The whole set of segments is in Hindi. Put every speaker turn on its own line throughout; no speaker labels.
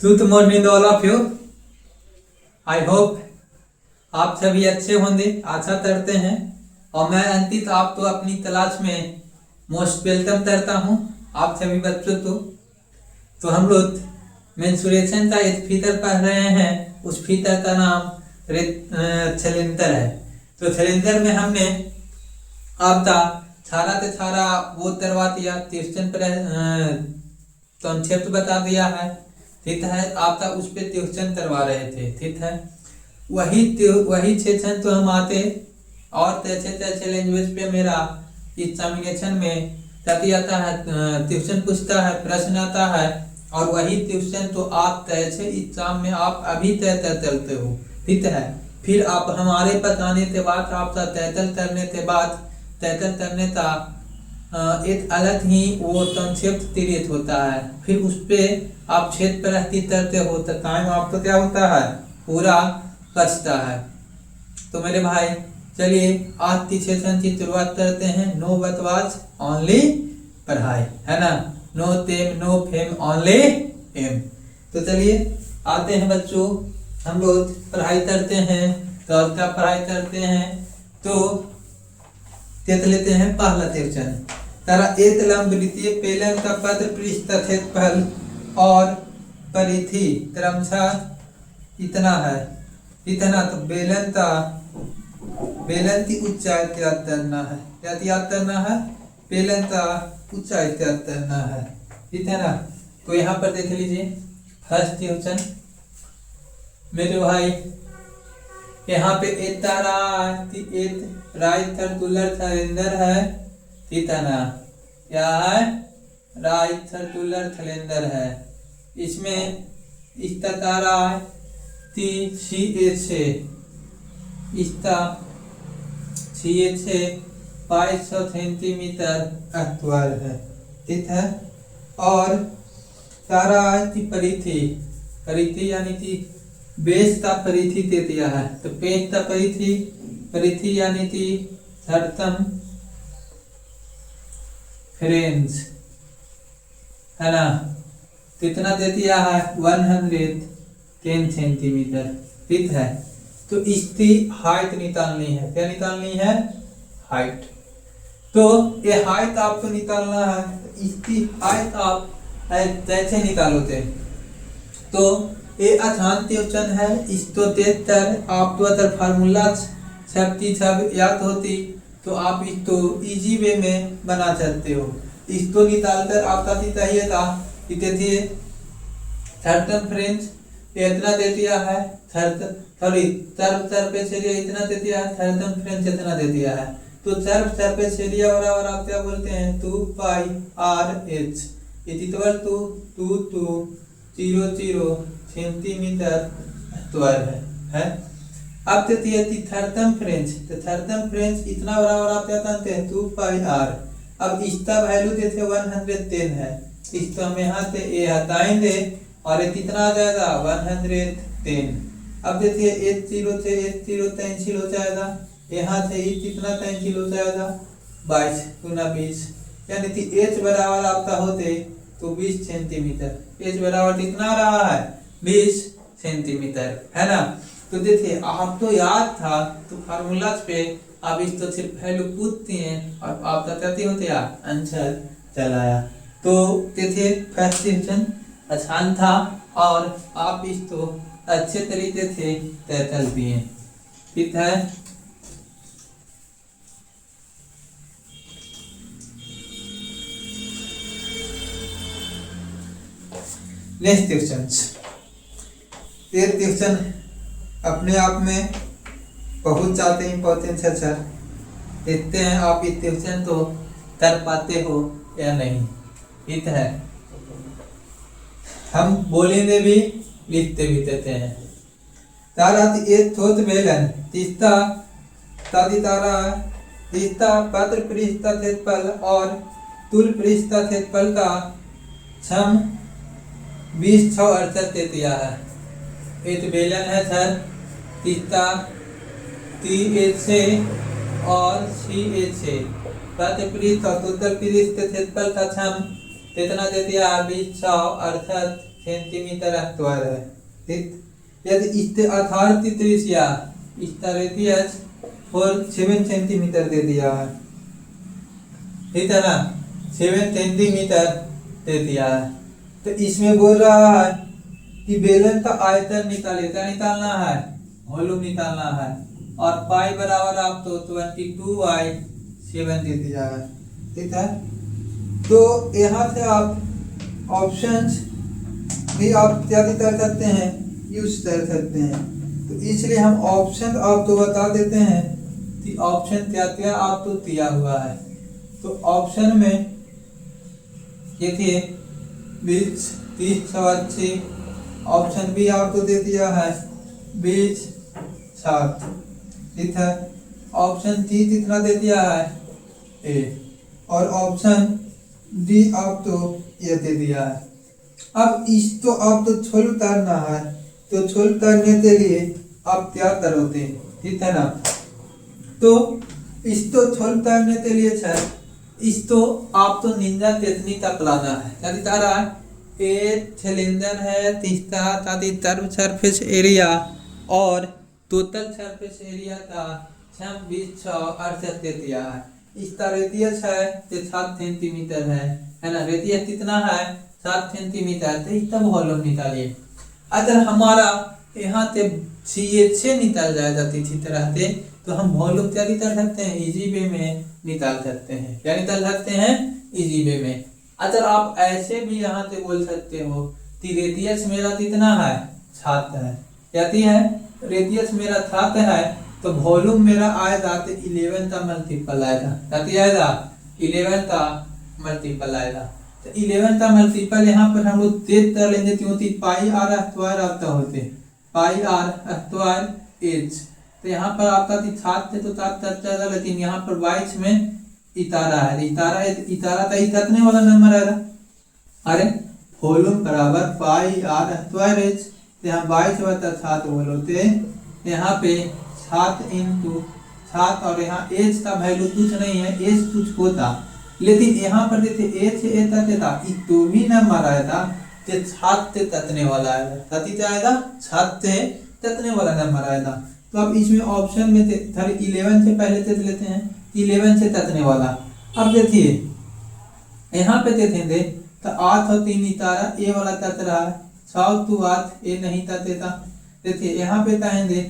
Good morning all of you. I hope आप सभी अच्छे होंगे, आशा करते हैं। और मैं अंकित आपको अपनी तलाश में मोस्ट वेलकम करता हूं आप सभी बच्चों को। तो हम लोग मेंस्ट्रुएशन का एक फीचर पढ़ रहे हैं। उस फीचर का नाम सिलेंडर है। तो सिलेंडर में हमने आपका सारा के सारा वो करवा दिया, क्वेश्चन कॉन्सेप्ट बता दिया है, ठीक है। आपका उस पर ट्यूशन करवा रहे थे, ठीक है। वही सेक्शन तो हम आते और तैसे लैंग्वेज पे मेरा एग्जामिनेशन में तभी आता है, ट्यूशन पूछता है, प्रश्न आता है। और वही ट्यूशन तो आप तैसे एग्जाम में आप अभी तय चलते हो, ठीक है। फिर आप हमारे बताने के बाद आपका तैतल करने का एक अलग ही वो कॉन्सेप्ट क्रिएट होता है। फिर उस पर आप क्षेत्र प्रगति करते हो तो टाइम आपको क्या होता है, पूरा बचता है। तो मेरे भाई चलिए आज की सेशन की शुरुआत करते हैं। नो बकवास ओनली पढ़ाई, है ना। नो टेम नो फेम ओनली एम। तो चलिए आते हैं बच्चों, हम लोग पढ़ाई करते हैं। तो आज क्या पढ़ाई करते हैं, तो देख लेते हैं पहला क्वेश्चन। तारा एक लंब वृत्तीय पेलन का पत्र पृष्ठ क्षेत्रफल और परिधि क्रमशः इतना है, इतना। तो बेलन की ऊंचाई ज्ञात करना है। क्या ज्ञात करना है, बेलन का ऊंचाई ज्ञात करना है, इतना। तो यहाँ पर देख लीजिए फर्स्ट क्वेश्चन मेरे भाई। यहाँ पे एक तारा एक राइट सर्कुलर सिलेंडर है, ठीक है ना। क्या है, राइट सर्कुलर सिलेंडर है। इसमें इसका तारा CH है, इसका CH 500 सेंटीमीटर स्क्वायर है, ठीक है। और तारा की परिधि यानी कि बेस का परिधि दे दिया है। तो बेस का परिधि यानी कि सर्कम फ्रेंच, है ना। कितना दे दिया है, 110 सेंटीमीटर, ठीक है। तो इसकी हाइट निकालनी है। क्या निकालनी है, हाइट। तो ये हाइट आपको निकालना है। इसकी हाइट आप कैसे निकालोगे, तो ये आसान क्वेश्चन है। इसको देखकर आपको अगर फार्मूला सब याद होती तो आप इसको इजी वे में बना सकते हो। इसको निकालकर आपका चाहिए था कि देखिए सर्कमफ्रेंस इतना दे दिया है, सरफेस एरिया इतना दे दिया है, सर्कमफ्रेंस इतना दे दिया है। तो सरफेस एरिया बराबर आप क्या बोलते हैं, 2 pi RH equal to 2200 centimetre square है। अब देखिए थर्मफ्रेंच, तो थर्मफ्रेंच इतना बराबर आप क्या जानते हैं, 2 पाई R। अब इसका वैल्यू देते 110 है। इसको हम यहाँ से ये हटाएंगे और ये कितना आ जाएगा, 110। अब देखिए H0 से H0 कैंसिल हो जाएगा, यहाँ से ही कितना कैंसिल हो जाएगा, 22 गुना 20, यानी कि H बराबर आपका होते तो 20 सेंटीमीटर। H बराबर कितना रहा है, 20 सेंटीमीटर, है ना। तो देखिए आपको याद था तो फार्मूला पे आप इसको सिर्फ वैल्यू पूछते हैं और आप बताते होते आंसर चलाया। तो देखिए फर्स्ट क्वेश्चन आसान था और आप इसको अच्छे तरीके से तय कर दिए, ठीक है। नेक्स्ट क्वेश्चन, ये क्वेश्चन अपने आप में बहुत ज्यादा इम्पोर्टेंट है सर। देखते हैं आप इस क्वेश्चन को कर पाते हो या नहीं, ठीक है। हम बोलेंगे भी लिखते भी देते हैं। तारा एक ठोस बेलन तीसरा पत्र पृष्ठ का क्षेत्रफल और तुल पृष्ठ का क्षेत्रफल का सम 2068 दे दिया है। एक बेलन है सर, तीसरा TH और CH पत्र पृष्ठ और तुल पृष्ठ के क्षेत्रफल का सम कितना दे दिया, 2068 सेंटीमीटर स्क्वायर है। ठीक, यदि इससे आधार त्रिज्या इसका रेडियस 7 सेंटीमीटर दे दिया है, ठीक है ना, 7 सेंटीमीटर दे दिया है, तो इसमें बोल रहा है कि बेलन का आयतन निकाले, क्या निकालना है, वॉल्यूम निकालना है, और पाई बराबर आप तो 22/7 दे दिया है। ठीक है, तो यहाँ से आप ऑप्शंस भी आप इत्यादि कर सकते हैं, यूज कर सकते हैं। तो इसलिए हम ऑप्शन आपको बता देते हैं कि ऑप्शन क्या क्या आपको दिया हुआ है। तो ऑप्शन में देखिए 20, 30, 80, ऑप्शन बी आपको दे दिया है 20, 60। ठीक है, ऑप्शन सी कितना दे दिया है ए, और ऑप्शन डी आपको ये दे दिया है। अब इस तो आप तो छोल उतारना है, तो छोल उतारने के लिए आप क्या करोगे, ठीक है ना। तो इस तो छोल उतारने के लिए इस तो आप तो निंजा टेक्निक का अपनाना है। क्या दिखा रहा है, एक सिलेंडर है, तीसरा ताकि टर्म सरफेस एरिया और टोटल सरफेस एरिया का 2668 दे दिया है। इसका रेडियस है 7 सेंटीमीटर है ना, रेडियस कितना है 7 सेंटीमीटर। तो इसका वॉल्यूम निकालिए। अगर हमारा यहाँ से CH निकल जाएगा इसी तरह से, तो हम वॉल्यूम क्या निकाल सकते हैं, इजी वे में निकाल सकते हैं। क्या निकाल सकते हैं, इजी वे में। अगर आप ऐसे भी यहाँ से बोल सकते हो कि रेडियस मेरा कितना है 7 है, कहती है रेडियस मेरा 7 है, तो वॉल्यूम मेरा आएगा तो 11 का मल्टीपल आएगा। कहती आएगा 11 का मल्टीपल आएगा। तो 11 का मल्टीपल यहाँ पर हम लोग तेज कर लेंगे, क्योंकि पाई आर स्क्वायर आपका होते, पाई आर स्क्वायर एच। तो यहाँ पर आपका 7 थे तो 7 तक जाएगा, लेकिन यहाँ पर 22 में इतारा है, इतारा का इतने वाला नंबर आएगा। अरे वॉल्यूम बराबर पाई आर स्क्वायर एच, तो यहाँ 22/7 बोलोते, यहाँ पे 7 × 7, और यहाँ एच का वैल्यू कुछ नहीं है, एच कुछ होता, लेकिन यहाँ पर जैसे एच ए तक था, तो भी नंबर आया था 7 से तकने वाला आएगा, कति आएगा 7 से तकने वाला नंबर आएगा। तो अब इसमें ऑप्शन में 11 से पहले तक लेते हैं, 11 से तकने वाला। अब देखिए यहाँ पे देखेंगे तो 8 और 3 इतारा ए वाला तक रहा है, 7 to 8 ए नहीं तकता। देखिए यहाँ पे कहेंगे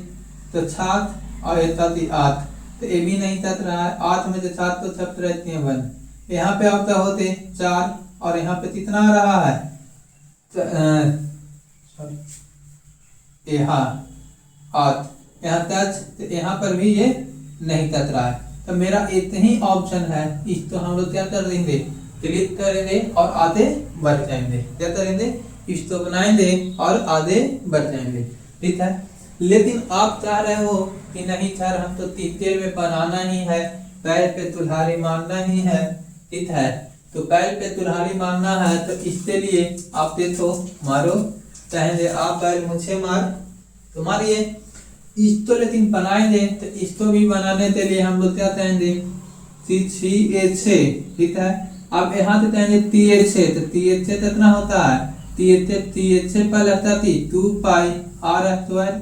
तो 7 और 8, तो ए भी नहीं तक रहा है, 8 में से 7 तो 7 रहते हैं 1। यहाँ पे आपका होते 4, और यहाँ पे कितना आ रहा है, यहाँ 8, यहाँ टच, तो यहाँ पर भी ये नहीं तक रहा है। तो मेरा इतना ही ऑप्शन है, इस तो हम लोग क्या कर देंगे, क्लिक करेंगे और आधे बढ़ जाएंगे। क्या करेंगे, इस तो बनाएंगे और आधे बढ़ जाएंगे। ठीक है, लेकिन आप चाह रहे हो कि नहीं सर हम तो तीसरे में बनाना ही है, पैर पे तुल्हारी मारना ही है। ठीक है, तो पैर पे तुल्हारी मारना है, तो इसके लिए आप देखो मारो, चाहेंगे आप पैर मुझे मार तो मारिए। इस तो लेकिन बनाएंगे, तो इस तो भी बनाने के लिए हम लोग क्या कहेंगे, CH6। ठीक है, अब यहाँ से कहेंगे TH6, तो TH6 कितना होता है, TH6 पर लगता थी 2 पाई आर स्क्वायर,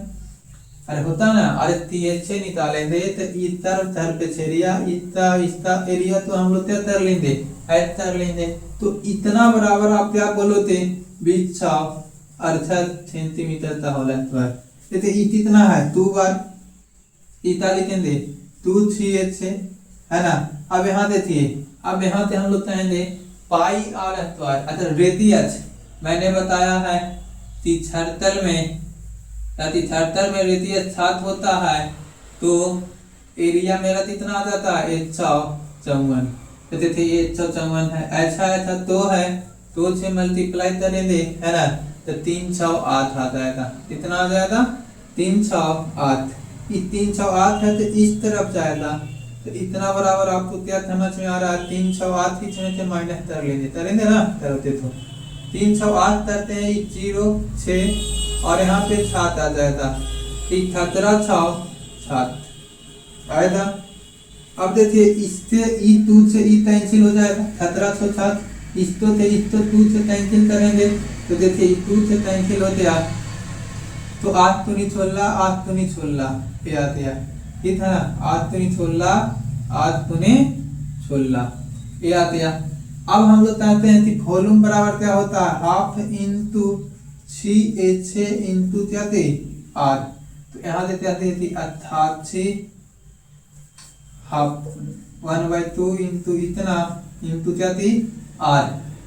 अरे होता ना, अरे TH6 निकालेंगे तो इस तरफ सरफेस एरिया, इसका एरिया तो हम लोग क्या कर लेंगे, ऐड कर लेंगे। तो इतना बराबर आप क्या बोलोगे, 20/68 सेंटीमीटर का होल स्क्वायर। जैसे कितना है 2 बार इता लिखेंगे 2CH है ना। अब यहाँ देखिए, अब यहाँ से हम लोग कहेंगे पाई आर स्क्वायर। अच्छा रेडियस मैंने बताया है 73 में, 73 में रेडियस 7 होता है, तो एरिया मेरा कितना आ जाता है 154। तो देखिए 154 है, ऐसा तो है, 2 से मल्टीप्लाई करेंगे है ना, तो 308 आ जाएगा। कितना आ जाएगा 308। इस 308 है तो इस तरफ जाएगा, तो इतना बराबर आपको क्या समझ में आ रहा है, 308 इसमें से माइनस कर लेंगे, करेंगे ना, करते तो 308 करते हैं 0 6 और यहाँ पे 7 आ जाएगा, 17/6 आएगा। अब देखिए इससे ई 2 से ई कैंसिल हो जाएगा, 17/7 इस्तो थे इस्तो टू से कैंसिल करेंगे तो देखिए टू से कैंसिल होते आ तो आठ दूनी 16 8 दूनी 16 ये आते हैं, ठीक है ना। 8 दूनी 16 8 दूनी 16 ये आते हैं। अब हम लोग चाहते हैं कि वॉल्यूम बराबर क्या होता है, हाफ इंटू 6 इंटू क्या थे आर, तो यहाँ देते आते थी 88 हाफ 1/2 इंटू इतना इंटू क्या थी आर,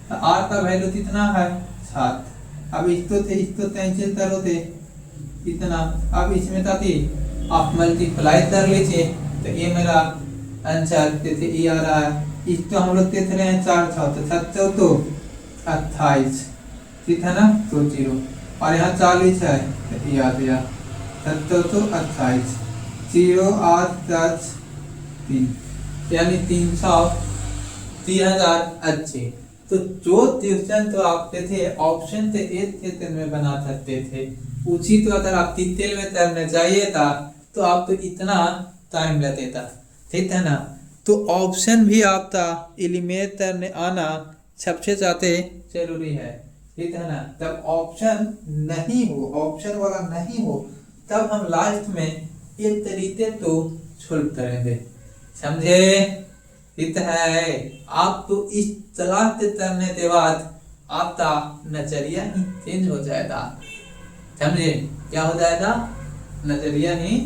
तो आर का वैल्यू कितना है 7। अब इसको थे इसको कैंसिल करो थे इतना, अब इसमें था थी आप मल्टीप्लाई कर लीजिए तो ये मेरा आंसर जैसे ये आ रहा है। इसको हम लोग देख रहे हैं 4 6 तो 7 तो 28, ठीक है ना, तो 0 और यहाँ 40 है तो ये आ गया 7 तो 28 0 8 10 3 यानी 300080। तो जो क्वेश्चन तो आपके थे ऑप्शन थे एक क्वेश्चन में बना सकते थे, उसी तो अगर आप डिटेल में करने चाहिए था तो आप तो इतना टाइम लगते था, ठीक है ना। तो ऑप्शन भी आपका एलिमिनेट करने आना सबसे ज़्यादा जरूरी है, ठीक है ना। तब ऑप्शन नहीं हो, ऑप्शन वाला नहीं हो तब हम लास्ट में एक तरीके तो सॉल्व करेंगे, समझे, ठीक है। आप तो इस सलाह के करने के बाद आपका नजरिया ही चेंज हो जाएगा, समझे, क्या हो जाएगा, नजरिया ही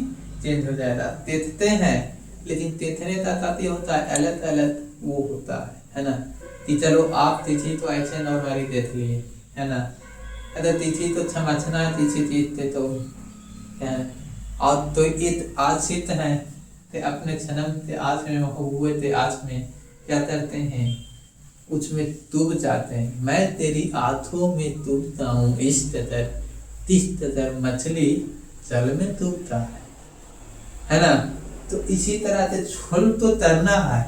चेंज हो जाएगा। देखते हैं लेकिन देखने का ताती होता है अलग अलग वो होता है ना, कि चलो आप तीसरी तो ऐसे नॉर्मली देख लिए है ना, अगर तीसरी तो समझना है तीसरी चीज तो है। और तो इत आशित है ते अपने जन्म ते आज में हुए थे, आज में क्या करते हैं उसमें डूब जाते हैं। मैं तेरी आंखों में डूबता हूँ इस तरह 30 तरह मछली जल में डूबता है ना। तो इसी तरह से छोल तो तैरना है,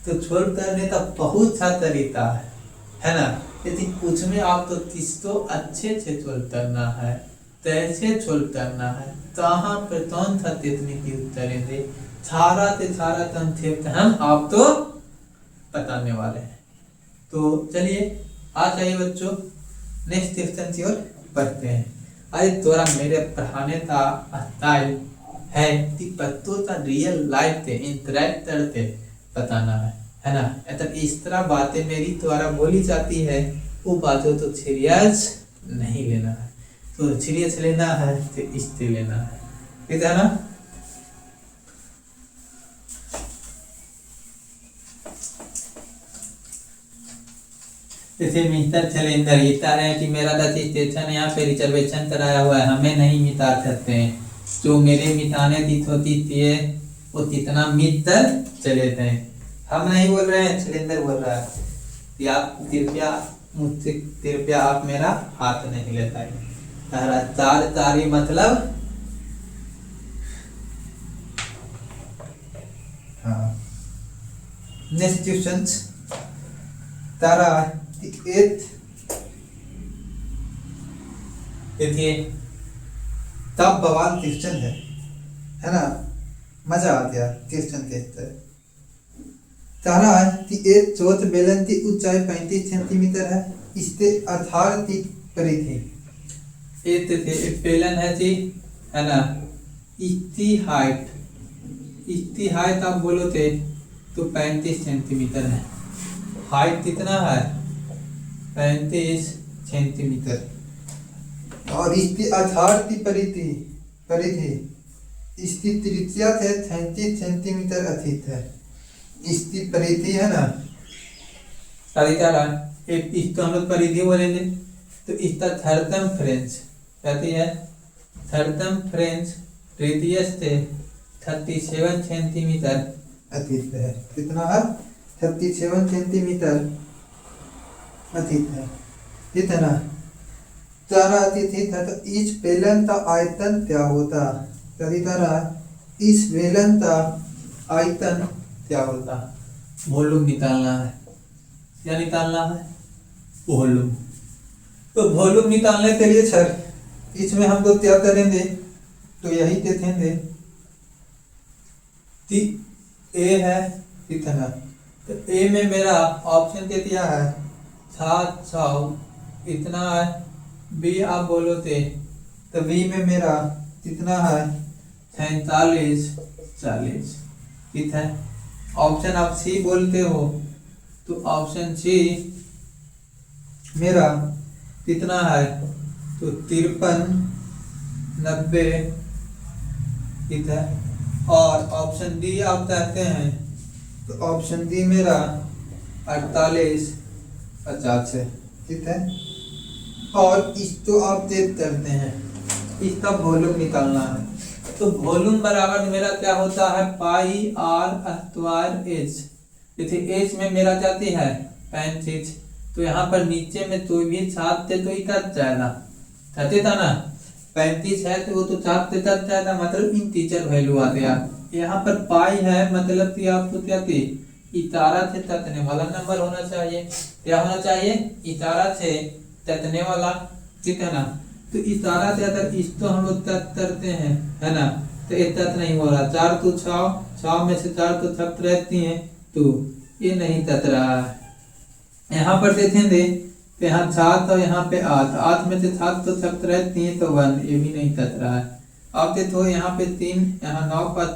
तो छोल तैरने का बहुत सा तरीका है ना, लेकिन उसमें आप तो किस्तो अच्छे से छोल तैरना है, तैसे छोल तैरना है, कहाँ पर कौन सा तकनीक की उत्तरें दे सारा ते सारा संक्षेप हम आप तो बताने वाले हैं। तो चलिए आ जाइए बच्चों नेक्स्ट क्वेश्चन की ओर बढ़ते हैं। अरे तोरा मेरे पढ़ाने का स्टाइल है कि बच्चों का रियल लाइफ से इंटरेक्ट करते बताना है ना। मतलब इस तरह बातें मेरी द्वारा बोली जाती है वो बातों तो सीरियस नहीं लेना है, तो सीरियस लेना है तो इससे लेना है, ठीक है ना। जैसे मिस्टर सिलेंडर इतना रहे कि मेरा 10 स्टेशन यहाँ पे रिजर्वेशन कराया हुआ है, हमें नहीं मिटा सकते हैं, जो मेरे मिटाने की होती थी वो कितना मित्र चले थे। हम नहीं बोल रहे हैं, सिलेंडर बोल रहा है कि आप कृपया मुझसे कृपया आप मेरा हाथ नहीं लेता है। तार तारी मतलब हाँ नेक्स्ट क्वेश्चन तारा देखिए तब बवाल क्वेश्चन है ना, मजा आ गया क्वेश्चन देखते। तारा कि एक चौथ बेलन की ऊंचाई 35 सेंटीमीटर है, इसके आधार की परिधि एक बेलन है जी है ना, इसकी हाइट आप बोलो थे तो 35 सेंटीमीटर है, हाइट कितना है 35 सेंटीमीटर, और इसकी आधार की परिधि इसकी त्रिज्या से 37 सेंटीमीटर अधिक है। इसकी परिधि है ना एक इसको हम लोग परिधि बोलेंगे, तो इसका थर्डम फ्रेंच कहती है, थर्डम फ्रेंच रेडियस से 37 सेंटीमीटर अधिक है। कितना है 37 सेंटीमीटर अधिक है, इतना तारा अतिथि था। तो इस बेलन का आयतन क्या होता, कभी तारा इस बेलन का आयतन क्या होता, वॉल्यूम निकालना है, क्या निकालना है वॉल्यूम। तो वॉल्यूम निकालने के लिए सर इसमें हम लोग क्या करेंगे, तो यही देखेंगे कि ए है कितना, तो ए में मेरा ऑप्शन दे दिया है 700 इतना है। बी आप बोलो तो बी में मेरा कितना है 47 40, ठीक है। ऑप्शन आप सी बोलते हो तो ऑप्शन सी मेरा कितना है तो 53 90, ठीक है। और ऑप्शन डी आप कहते हैं तो ऑप्शन डी मेरा 48 50 है, ठीक है। और इसको आप चेक करते हैं, इसका वॉल्यूम निकालना है। तो वॉल्यूम बराबर मेरा क्या होता है पाई आर स्क्वायर एच। जैसे एच में मेरा जाती है 35, तो यहाँ पर नीचे में तो भी 7 थे तो इतना जाएगा, कहते था ना 35 है तो वो तो 7 से तक जाएगा, मतलब इंटीजर वैल्यू आ गया। यहाँ पर पाई है मतलब कि आपको क्या थी इतारा से ततने वाला नंबर होना चाहिए। क्या होना चाहिए इतारा से ततने वाला, ठीक है ना। तो इतारा से अगर इसको हम लोग तत करते हैं है ना, तो ये तत नहीं हो रहा। 4 तो 6 में से 4 तो छप रहती हैं तो ये नहीं तत रहा है। यहाँ पर देखेंगे तो यहाँ 7 और यहाँ पे 8 में से 7 तो छप रहती हैं तो 1, ये भी नहीं तत रहा है। अब देखो यहाँ पे 3, यहाँ 9 5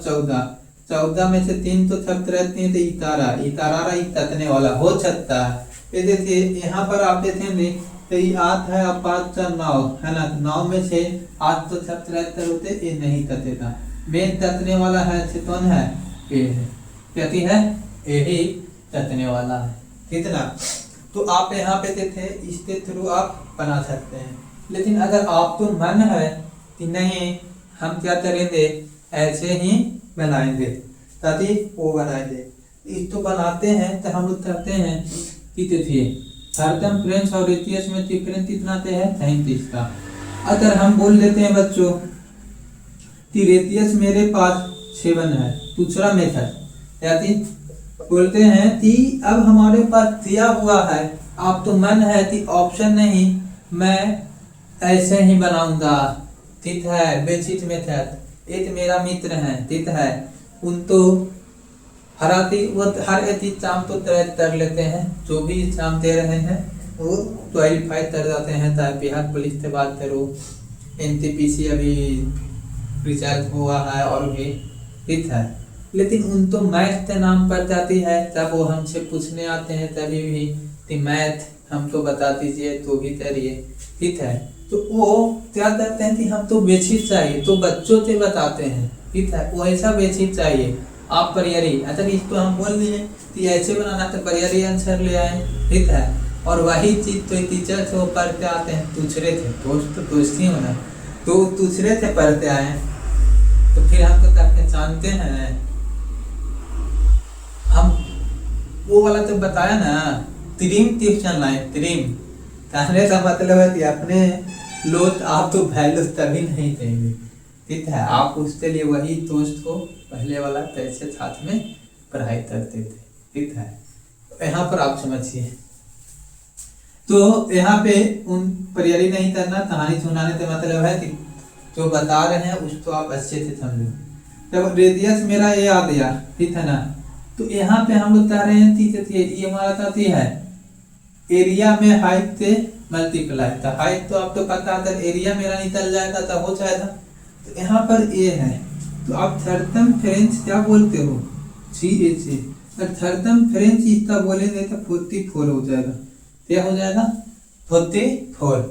14 में से 3 तो छप रहती हैं तो इतारा ततने वाला हो सकता है। ये देखिए यहाँ पर आप देखेंगे तो ये 8 है और 5 4 9 है ना, 9 में से 8 तो छप रहते होते ये नहीं ततेगा। मेन ततने वाला है कौन है ए है, कहती है ए ही ततने वाला है, कितना। तो आप यहाँ पे देखे इसके थ्रू आप बना सकते हैं। लेकिन अगर आपको मन है कि नहीं हम क्या करेंगे ऐसे ही बनाएंगे ताकि वो बनाएंगे, इसको बनाते हैं तो हम लोग करते हैं कि देखिए थर्डम फ्रेंच और रेडियस में डिफरेंस कितना से है 37 का। अगर हम बोल देते हैं बच्चों कि रेडियस मेरे पास 7 है, दूसरा मेथड यानी बोलते हैं कि अब हमारे पास दिया हुआ है, आप तो मन है कि ऑप्शन नहीं मैं ऐसे ही बनाऊंगा, ठीक है। बेसिक मेथड एक मेरा मित्र है, ठीक है, उन तो हर एक एग्जाम तो तैयार कर लेते हैं, जो भी एग्जाम दे रहे हैं वो क्वालिफाई कर जाते हैं। चाहे बिहार पुलिस से बात करो, NTPC अभी रिजल्ट हुआ है और भी, ठीक है। लेकिन उन तो मैथ के नाम पर जाती है, तब वो हमसे पूछने आते हैं तभी भी कि मैथ हमको बता दीजिए तो भी करिए, ठीक है। तो वो क्या करते हैं कि हम तो बेसिक चाहिए तो बच्चों से बताते हैं, ठीक है। वो ऐसा बेसिक चाहिए आप परियारी, अच्छा इसको हम बोल दिए कि ऐसे बनाना तो परियारी आंसर ले आए, ठीक है। और वही चीज तो टीचर से वो पढ़ते आते हैं, दूसरे थे दोस्त तो दोस्त ही होना, तो दूसरे से पढ़ते आए तो फिर हम तो पहचानते हैं। हम वो वाला तो बताया ना त्रिम ट्यूशन लाए, त्रिम कहने का मतलब है कि अपने लोग आप तो वैल्यू तभी नहीं देंगे, ठीक है। आप उसके लिए वही दोस्त को पहले वाला कैसे साथ में पढ़ाई करते थे, ठीक है। यहाँ पर आप समझिए तो यहाँ पे उन परियारी नहीं करना, कहानी सुनाने का मतलब है कि जो बता रहे हैं उसको आप अच्छे से समझो। जब रेडियस मेरा ये आ गया, ठीक है ना, तो यहाँ पे हम लोग कह रहे हैं ये हमारा साथी है एरिया में हाइट से मल्टीप्लाई, तो हाइट तो आप तो पता था, एरिया मेरा निकल जाएगा तो हो जाएगा। तो यहाँ पर ए है तो आप थर्डम फ्रेंच क्या बोलते हो CH, और थर्डम फ्रेंच इसका बोलेंगे तो 44 हो जाएगा। क्या हो जाएगा 44।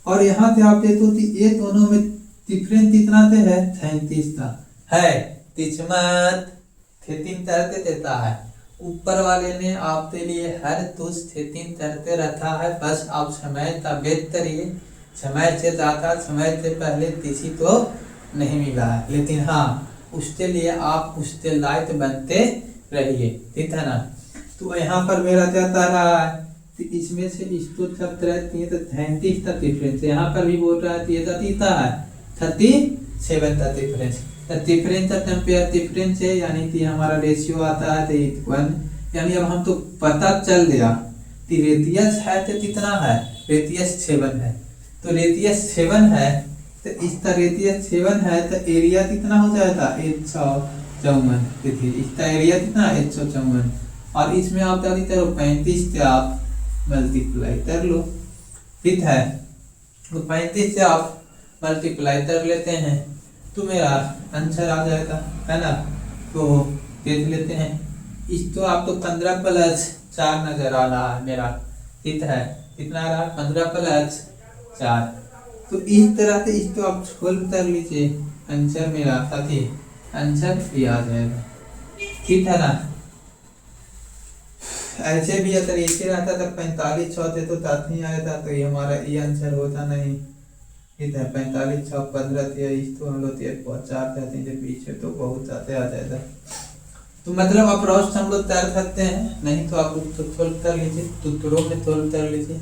और यहाँ पे आप देखो कि ये दोनों में डिफरेंस कितना से है 37 का है, तिचमत 13 करते देता है। ऊपर वाले ने आपके लिए हर तुझ 13 करते रखा है, बस आप समय का वेट करिए। समय से ज़्यादा समय से पहले किसी तो नहीं मिला है, लेकिन हाँ उसके लिए आप उसके लायक बनते रहिए, ठीक है ना। तो यहाँ पर मेरा क्या कह रहा है तो इसमें से इसको छप रहती है तो 37 का डिफरेंस, यहाँ पर भी बोल रहा है ये तीता है 37 का डिफरेंस। डिफरेंस का कंपेयर डिफरेंस है यानी कि हमारा रेशियो आता है 1, यानी अब हम तो पता चल गया कि रेडियस है तो कितना है, रेडियस 7 है, तो रेडियस 7 है तो इसका रेडियस 7 है तो एरिया कितना हो जाएगा 154। देखिए इसका एरिया कितना 154 और इसमें आप डाली करो 35 से आप मल्टीप्लाई कर लो। ठीक है, तो 35 से आप मल्टीप्लाई कर लेते हैं तो मेरा आंसर आ जाएगा, है ना। तो देख लेते हैं, इस तो आपको 15 प्लस 4 नजर आ रहा है मेरा। ठीक है, कितना आ रहा है? 15 प्लस 4। तो इस तरह से इसको आप सोल्व कर लीजिए, आंसर मेरा साथी आंसर भी आ जाएगा। ठीक है ना। ऐसे भी अगर एक ही रहता तो 45 होते तो साथ ही आया था, तो ये हमारा ये आंसर होता नहीं। ठीक है, 45 6 15 23 तो हम लोग 4 जाते हैं पीछे तो बहुत ज़्यादा आ जाएगा। तो मतलब अप्रोच हम लोग तैर सकते हैं, नहीं तो आप तो सोल्व कर लीजिए, सूत्रों में सोल्व कर लीजिए,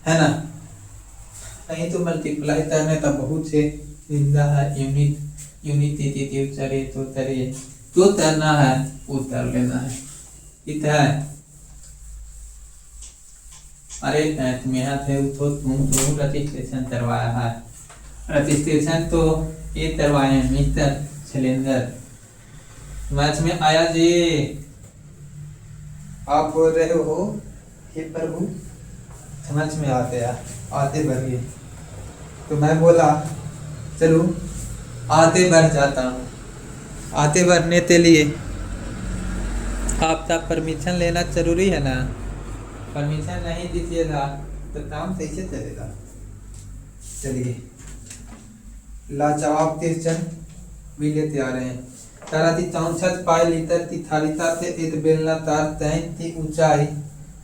है ना। नहीं तो मल्टीप्लाई करने का बहुत से जिंदा है, यूनिट चलिए तो चलिए जो तैरना है वो तैर लेना है। ठीक है, अरे तुम्हें थे तो तुम रजिस्ट्रेशन करवाया है। रजिस्ट्रेशन तो ये करवाए हैं मिस्टर सिलेंडर, मैच में आया जी। आप बोल रहे हो हे प्रभु समझ में आते बढ़िए, तो मैं बोला चलो आते बढ़ जाता हूँ। आते बढ़ने के लिए आपका परमिशन लेना जरूरी है ना। परमिशन नहीं दीजिएगा तो काम कैसे चलेगा। चलिए लाजवाब क्वेश्चन भी लेते आ रहे हैं। 64 पाई लीटर की थालिका से एक बेलनाकार टैंक की ऊंचाई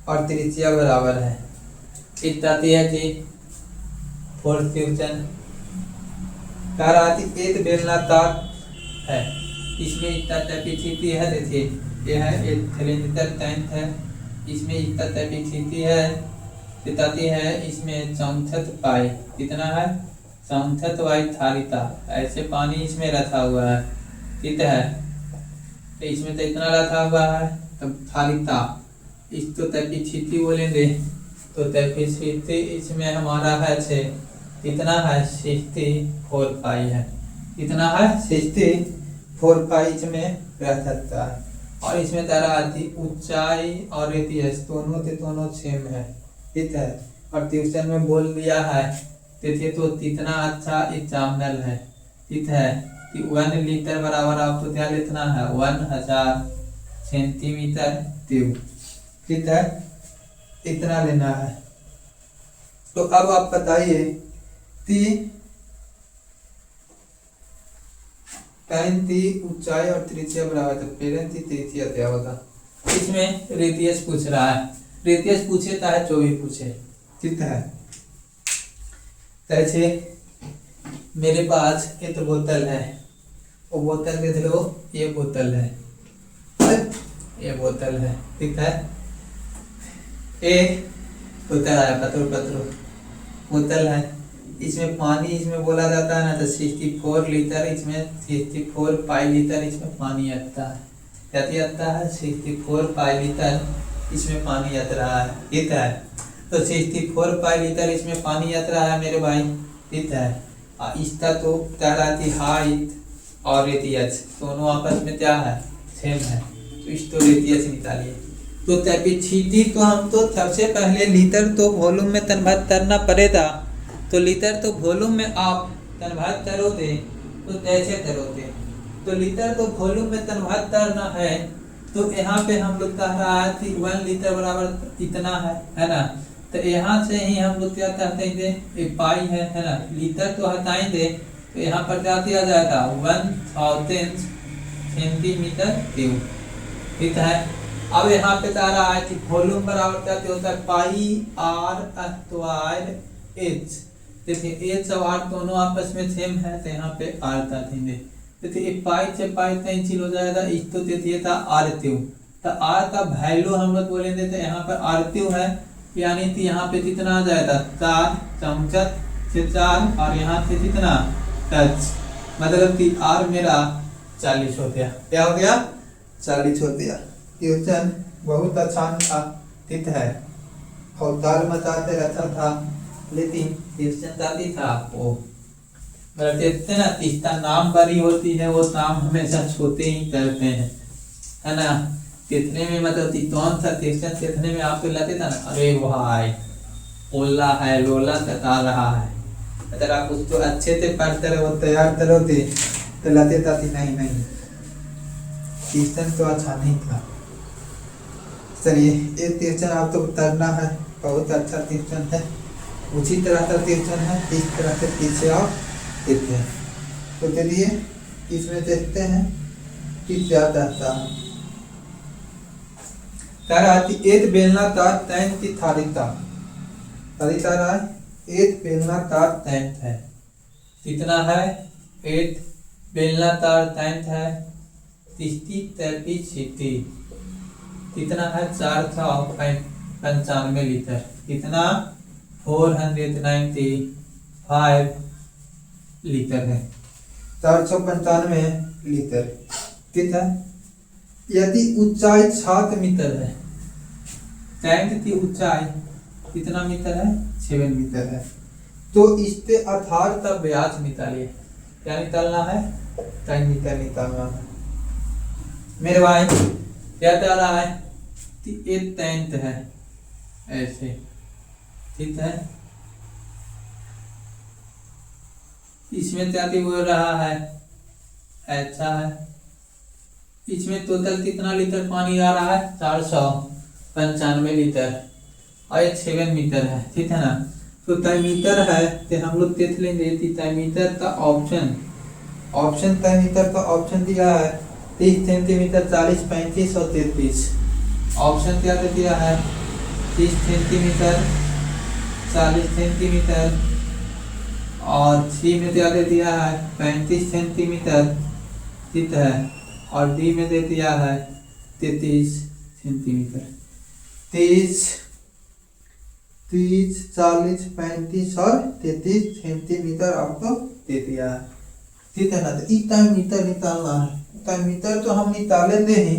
और त्रिज्या बराबर है। इतना है जी फोर्थ क्वेश्चन। एक बेलनाकार है, इसमें इतना कैपेसिटी है। देखिए यह है एक सिलेंडर टैंक है, इसमें इतना कैपेसिटी है, बताती है इसमें 64 पाई कितना है 64 वाई थालिका, ऐसे पानी इसमें रखा हुआ है। ठीक है, तो इसमें तो इतना रखा हुआ है, तब थालिका इसको कैपेसिटी बोलेंगे तो कैपेसिटी इसमें हमारा है 6, कितना है 64 पाई है, कितना है 64 पाई इसमें रह सकता है। और इसमें तारा आती ऊंचाई और रेडियस दोनों सेम है। ठीक है, और ट्यूशन में बोल दिया है देखिए तो कितना अच्छा एग्जाम्पल है। ठीक है कि 1 लीटर बराबर आपको क्या लिखना है 1000 सेंटीमीटर क्यूब। ठीक है, इतना लेना है। तो अब आप बताइए कि ऊंचाई और त्रिज्या बराबर तो पेरेंट की त्रिज्या क्या होगा। इसमें रेडियस पूछ रहा है, रेडियस पूछे चाहे जो भी पूछे। ठीक है, जैसे मेरे पास एक बोतल है, वो बोतल देख लो, ये बोतल है, ये बोतल है। ठीक है, एक बोतल है, पतरो बोतल है, इसमें पानी इसमें बोला जाता है ना तो 64 लीटर, इसमें 64 पाई लीटर इसमें पानी आता है। क्या आता है 64 पाई लीटर इसमें पानी आता रहा है। ठीक है, तो 64 पाई लीटर इसमें पानी आता रहा है मेरे भाई। ठीक है, इसका तो क्या रहती हाइट और रेडियस दोनों आपस में क्या है सेम है, तो इस तो रेडियस निकालिए। तो कैपेसिटी तो हम तो सबसे पहले लीटर तो वॉल्यूम में कन्वर्ट करना पड़ेगा, तो लीटर तो वॉल्यूम में आप कन्वर्ट करोगे तो कैसे करोगे, तो लीटर तो वॉल्यूम में कन्वर्ट करना है तो यहाँ पे हम लोग कह रहा है कि 1 लीटर बराबर इतना है ना। तो यहाँ से ही हम लोग क्या कहते हैं एक पाई है ना, लीटर तो हटाएंगे तो यहाँ पर क्या दिया जाएगा 1000 सेंटीमीटर क्यूब। ठीक है, अब यहाँ पे कह रहा है कि वॉल्यूम बराबर क्या होता है पाई आर स्क्वायर एच। देखिए एच और आर दोनों आपस में सेम है तो यहाँ पे आर का देंगे। देखिए पाई से पाई कैंसिल हो जाएगा, इस तो देखिए था आर क्यूब, तो आर का वैल्यू हम लोग बोलेंगे तो यहाँ पर आर क्यूब है, यानी कि यहाँ पे कितना आ जाएगा 4 64 से 4 और यहाँ से कितना टच, मतलब कि आर मेरा 40 हो गया। क्या हो गया 40 हो गया। क्वेश्चन बहुत आसान था। ठीक है, और दाल मचाते रहता था लेकिन क्वेश्चन जाती था वो देखते ना, इसका नाम बड़ी होती है वो नाम हमेशा छोटे ही करते हैं, है ना। तितने में मतलब तितौन था तिरछन तितने में आप तो लाते था ना, अरे भाई ओला है लोला तता रहा है, अगर आप उसको अच्छे से पढ़ते रहो तैयार करोगे तो लाते था कि नहीं नहीं तिरछन तो अच्छा नहीं था। चलिए ये तिरछन आप तो उतरना है, बहुत अच्छा तिरछन है, उसी तरह का तिरछन है, इस तरह से पीछे आप देखते हैं। तो चलिए इसमें देखते हैं कि क्या कहता है। कह रहा है एक बेलनाकार तैंत की थारिता थारिता रहा है एक बेलनाकार तैंत है, कितना है एक बेलनाकार तैंत है, तिस्ती तैपी छिती, कितना है 495 लीटर, कितना 495 लीटर है, 495 लीटर। ठीक है, यदि ऊंचाई 7 मीटर है, टैंक की ऊंचाई कितना मीटर है 7 मीटर है, तो इस पे आधार का ब्याज निकालिए। क्या निकालना है 3 मीटर निकालना है मेरे भाई। क्या कह रहा है कि एक तैंत है ऐसे, ठीक है, इसमें क्या बोल रहा है ऐसा है, इसमें टोटल कितना लीटर पानी आ रहा है 495 लीटर और ये 7 मीटर है, ठीक है ना। तो तय मीटर है तो हम लोग देख लेंगे कि तय मीटर का ऑप्शन तय मीटर का ऑप्शन दिया है 30 सेंटीमीटर 40 35 और 33। ऑप्शन क्या दे दिया है 30 सेंटीमीटर 40 सेंटीमीटर और सी में क्या दे दिया है 35 सेंटीमीटर, ठीक है, और डी में दे दिया है 33 सेंटीमीटर। 30 40 35 और 33 सेंटीमीटर आपको दे दिया है, ठीक है ना। तो इतना मीटर निकालना है, इतना मीटर तो हम निकाले थे ही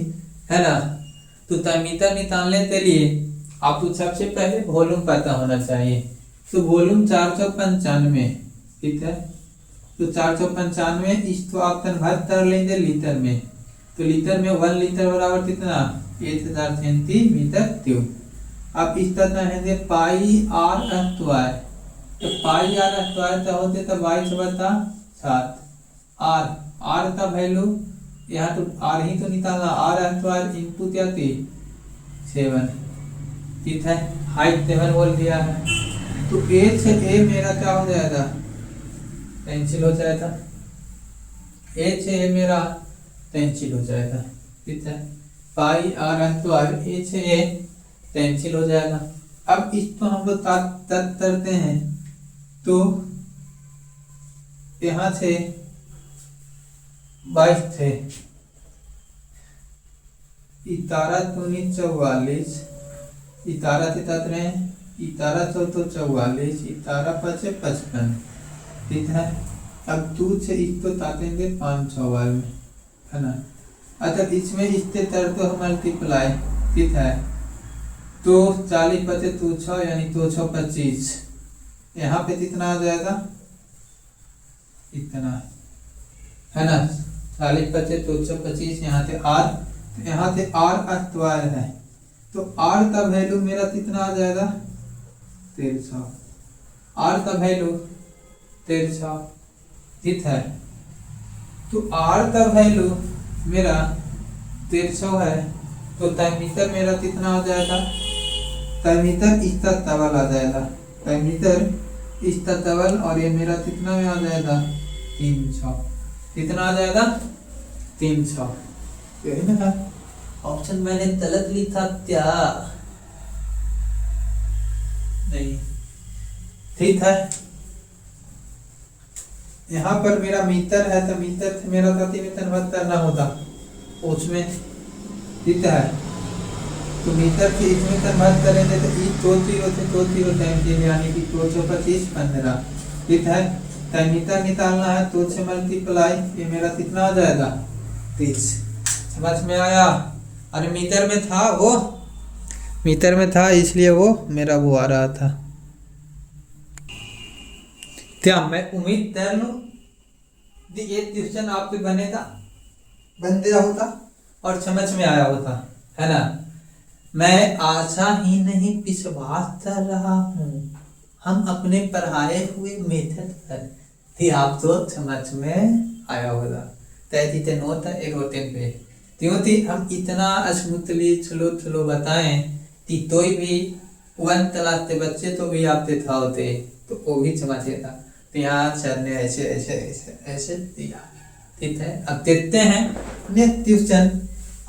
है ना। तो मीटर निकालने के लिए आपको सबसे पहले वॉल्यूम पता होना चाहिए। तो वॉल्यूम 495, ठीक है, तो 495 इसको आप कन्वर्ट कर लेंगे लीटर में, तो लीटर में 1 लीटर बराबर कितना 1000 सेंटीमीटर क्यूब। अब इस तरह है पाई आर स्क्वायर, तो पाई आर स्क्वायर का होते तो 22/7 आर का वैल्यू यहाँ तो आर ही तो निकालना, आर स्क्वायर इनपुट क्या थी 7, ठीक है, हाइट 7 बोल दिया है। तो ए से ए मेरा क्या हो जाएगा कैंसिल हो जाएगा, ए से ए मेरा कैंसिल हो जाएगा, ठीक है, पाई आर स्क्वायर ए से ए कैंसिल हो जाएगा। अब इसको हम लोग तक करते हैं, तो यहाँ से 22 थे, 11 दूनी 44, 11 से तक रहे 11 तो 44, 11 पचे 55, ठीक है। अब 2 से इसको तातेंगे 5 सवाल में, है ना। अच्छा इसमें इससे तर तो मल्टीप्लाई, ठीक है, तो 40 पचे 2 6 यानी 225, यहाँ पे कितना आ जाएगा इतना, है ना, 40 पचे 225, यहाँ से आर स्क्वायर है, तो आर का वैल्यू मेरा कितना आ जाएगा 1300, आर का वैल्यू 1300, ठीक है। तो आर का वैल्यू मेरा 1300 है, तो मीटर मेरा कितना आ जाएगा, मीटर इसका तवल आ जाएगा, मीटर इसका तवल, और ये मेरा कितना में आ जाएगा 300, कितना आ जाएगा 300, यही ना। ऑप्शन मैंने गलत लिखा क्या नहीं, ठीक है। यहाँ पर मेरा मीटर है, तो मीटर से मेरा प्रति में कन्वर्ट करना होता उसमें, ठीक है, तो मीटर से इसमें कन्वर्ट करेंगे तो इस 2 0 से 2 0 टाइम यानी कि 225 15, ठीक है। मीटर निकालना है, 2 से मल्टीप्लाई, ये मेरा कितना आ जाएगा 30, समझ में आया। अरे मीटर में था, वो मीटर में था इसलिए वो मेरा वो आ रहा था। क्या मैं उम्मीद कर लूं ये क्वेश्चन आपके बन गया होता और समझ में आया होता, है ना। मैं आशा ही नहीं विश्वास कर रहा हूँ, हम अपने पढ़ाए हुए मेथड पर थी आप तो समझ में आया होगा। तैती ते नोट एक रोटेन पे त्यों थी हम इतना स्मूथली चलो चलो बताएं कि तो भी वन क्लास के बच्चे तो भी आपते था होते तो वो भी समझे था। तो यहाँ सर ने ऐसे ऐसे ऐसे ऐसे दिया, ठीक है। अब देखते हैं नेक्स्ट क्वेश्चन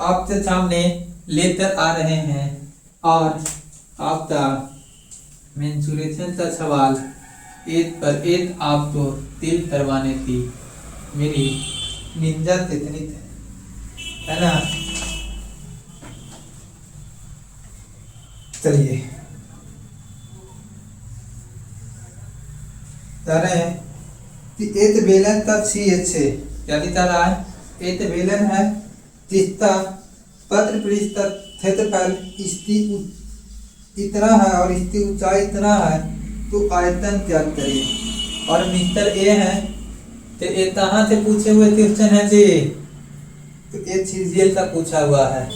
आपके सामने लेकर आ रहे हैं और आपका मेंसुरेशन का सवाल एक पर एक आपको तिल करवाने की मेरी निंजा तितनी है ना। चलिए रहे हैं कि एक बेलन का सी एच है क्या दिखा रहा है। एक बेलन है जिसका पत्र पृष्ठ क्षेत्रफल इसकी इतना है और इसकी ऊंचाई इतना है, तो आयतन क्या करें। और मिस्टर ए है तो ये कहाँ से पूछे हुए क्वेश्चन है जी, तो ये सीजीएल का पूछा हुआ है।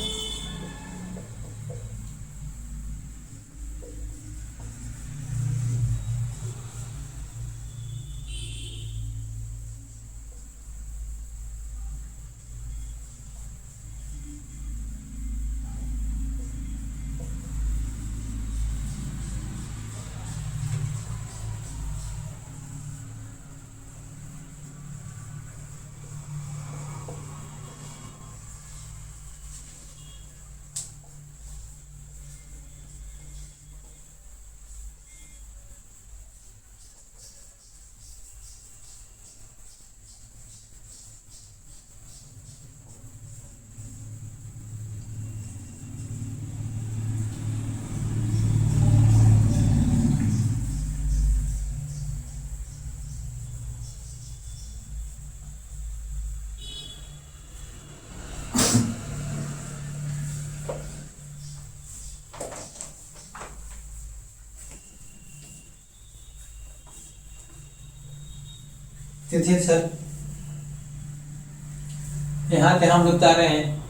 ठीक सर, यहाँ पे हम बता रहे हैं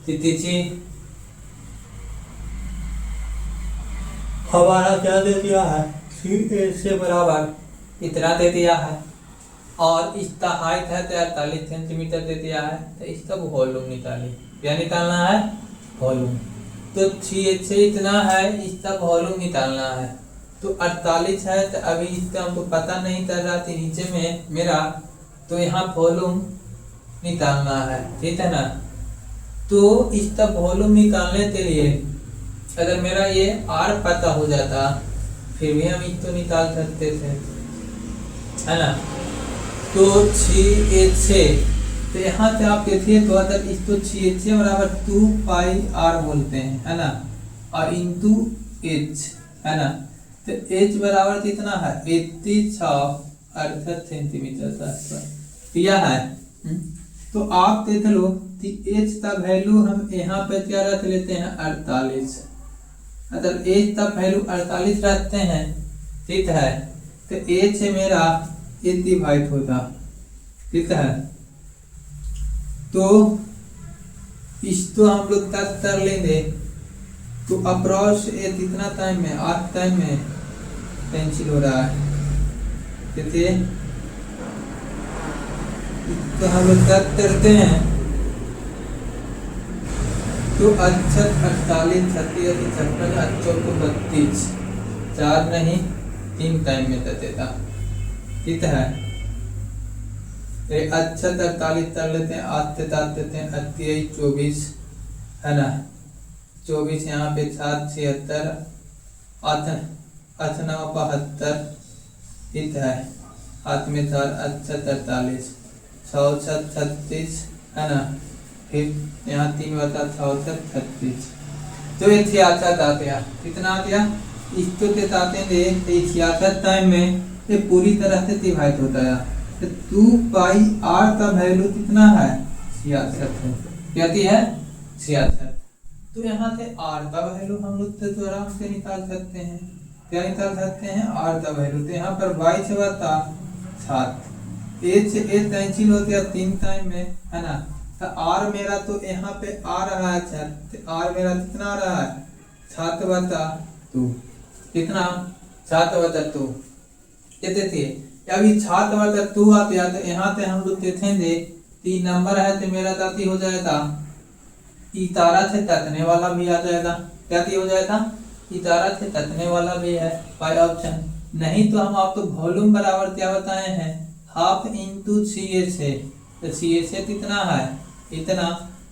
तिथि हमारा क्या दे दिया है, सी ए से बराबर इतना दे दिया है और इसका हाइट है 43 सेंटीमीटर दे दिया है। तो इसका वॉल्यूम निकालिए, क्या निकालना है वॉल्यूम। तो सी एच से इतना है, इसका वॉल्यूम निकालना है। तो 48 है, तो अभी इसका हमको पता नहीं चल रहा थी नीचे में मेरा, तो यहाँ वॉल्यूम निकालना है, ठीक है ना। तो इसका वॉल्यूम निकालने के लिए अगर मेरा ये आर पता हो जाता फिर भी हम इसको निकाल सकते थे, है ना। तो सी एच से, तो यहाँ से आप देखिए तो अगर इसको सी एच से बराबर 2 पाई आर बोलते हैं, है ना, और इंटू एच, है ना। तो एच बराबर कितना है 86 सेंटीमीटर दिया है। तो आप देख लो कि एच का वैल्यू हम यहाँ पे क्या रख लेते हैं 48। अगर एच का वैल्यू 48 रखते हैं, ठीक है, तो एच से मेरा एच डिवाइड होगा, ठीक है। तो इसको हम लोग तक कर लेंगे। तो अप्रॉक्स एच इतना टाइम में 8 टाइम में कैंसिल हो रहा है, देखिए। तो हम लोग तक करते हैं तो 48 36 56 32 4 नहीं 3 टाइम में देता, ठीक है। 48 कर लेते हैं, 8 से 7 देते हैं 28 24, है ना। 24 यहाँ पे 7 76 8 8 9 72, ठीक है। 8 में 4 48 6 36, है ना। फिर यहाँ 3 बता 36। तो ये 66 आ गया, कितना आ गया इसको के आते हैं 66 टाइम में ये पूरी तरह से डिवाइड होता है। तो 2 पाई आर का वैल्यू कितना है 66 है, क्या है 66। तो यहाँ से आर का वैल्यू हम लोग तो आराम से निकाल सकते हैं, क्या निकाल सकते हैं आर का वैल्यू। तो यहाँ पर वाई से बता 7, एच से एच कैंसिल हो गया 3 टाइम में, है ना। तो आर मेरा तो यहाँ पे आ रहा है छात्र, आर मेरा कितना आ रहा है 7/2, कितना 7/2 कहते थे। अभी 7/2 आते हैं तो यहाँ पे हम लोग देखेंगे 3 नंबर है तो मेरा दाती हो जाएगा इतारा से ततने वाला भी आ जाएगा, क्या हो जाएगा इतारा से ततने वाला भी है बाय ऑप्शन। नहीं तो हम आपको वॉल्यूम बराबर क्या बताए हैं, हाफ इंटू सी एच है, तो सी एच कितना है इतना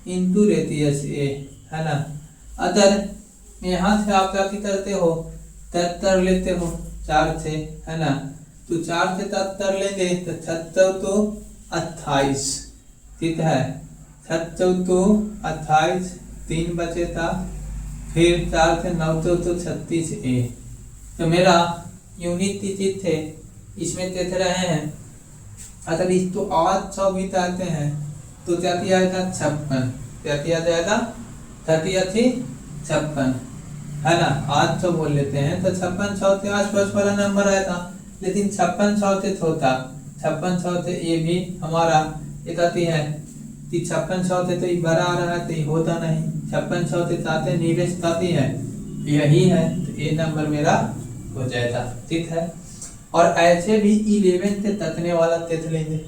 इंटू रेडियस ए है ना। अगर यहाँ से आप क्या करते हो 73 लेते हो 4 से है ना, तो 4 से 73 लेंगे तो 76 तो 28, ठीक है 76 तो 28, 3 बचे था, फिर 4 से 9 तो 36 ए। तो मेरा यूनिट चीज थे इसमें देख रहे हैं। अगर इसको 800 भी आते हैं तो क्या किया जाएगा 56, क्या किया जाएगा 56 है ना, 800 बोल लेते हैं तो 5600 के आसपास वाला नंबर आएगा। लेकिन 5600 से छोटा, 5600 से ये भी हमारा एक आती है कि 5600 से तो ये बड़ा आ रहा है तो ये होता नहीं, 5600 से चाहते नीरेस्ट आती है यही है, तो ये नंबर मेरा हो जाएगा, ठीक है। और ऐसे भी 11 से तकने वाला देख लेंगे।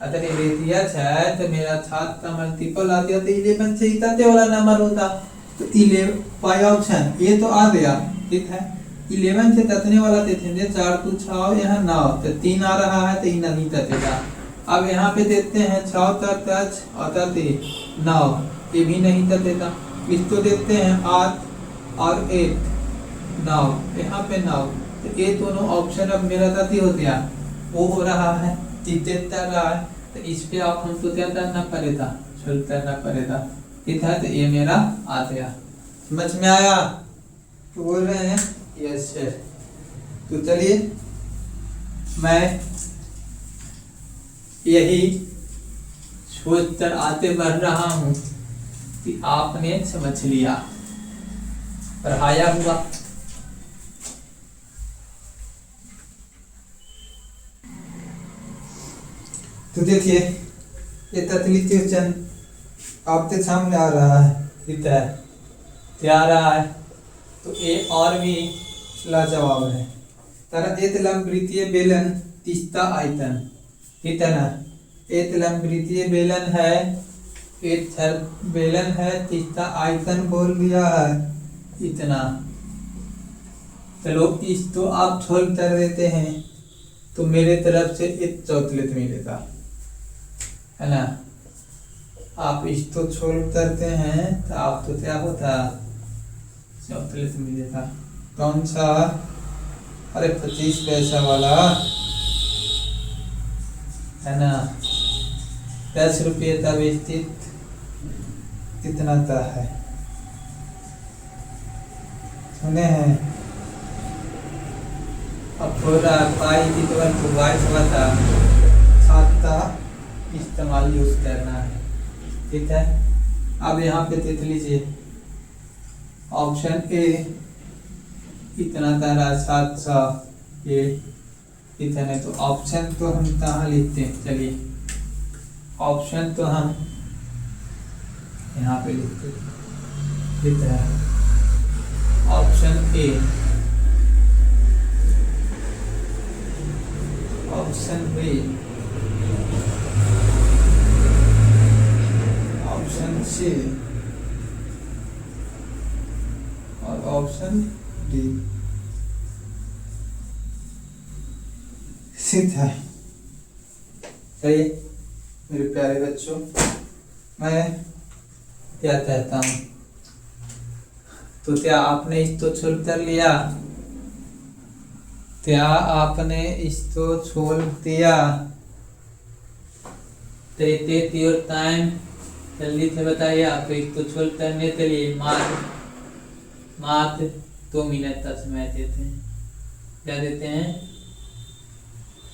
अगर ये रेडियस है तो मेरा 7 का मल्टीपल आ गया तो 11 से इतने वाला नंबर होता, तो 11 बाय ऑप्शन ये तो आ गया, ठीक है। 11 से तकने वाला देखेंगे 4 2 6 यहाँ 9 तो 3 आ रहा है तो ये नहीं तकेगा। अब यहाँ पे देखते हैं 6 तक और 9 ये भी नहीं तकेगा। इसको देखते हैं 8 और 1 9, यहाँ पे 9 तो ये दोनों ऑप्शन अब मेरा गति हो गया, वो हो रहा है कर रहा है, तो इस पे आप हमको क्या करना पड़ेगा सोल्व करना पड़ेगा, ठीक है। तो ये मेरा आ गया, समझ में आया तो बोल रहे हैं यस सर। तो चलिए मैं यही सोच कर आते बढ़ रहा हूँ कि आपने समझ लिया, पढ़ाया हुआ। तो देखिए ये ततली क्वेश्चन आपके सामने आ रहा है, ठीक है क्या आ रहा है, तो ए और भी लाजवाब है। तरह एक लंबवृत्तीय बेलन तीसरा आयतन, ठीक है ना, एक लंबवृत्तीय बेलन है, एक बेलन है तीसरा आयतन बोल दिया है इतना। चलो इसको आप सोल्व कर देते हैं तो मेरे तरफ से एक चौथलेट मिलेगा, है ना। आप इसको सोल्व करते हैं तो आप तो क्या होता चौथलेट मिलेगा। कौन सा, अरे 25 पैसा वाला है ना, 10 रुपये का विस्तृत कितना का है सुने हैं। अब थोड़ा पाई की तो वाइस वाला खाता इस्तेमाल यूज करना है, ठीक है। अब यहाँ पे देख लीजिए ऑप्शन ए इतना तारा 700 ये इतने, तो ऑप्शन तो हम कहाँ लिखते हैं, चलिए ऑप्शन तो हम यहाँ पे लिखते हैं, ठीक है। Option A, option B, option C और ऑप्शन डी, ठीक है। चलिए मेरे प्यारे बच्चों, मैं क्या कहता हूँ, तो क्या आपने इसको सोल्व कर लिया, क्या आपने इसको सोल्व किया, तो टेक योर टाइम, जल्दी से बताइए। आपको इसको सोल्व करने के लिए मात्र 2 मिनट का समय देते हैं, क्या देते हैं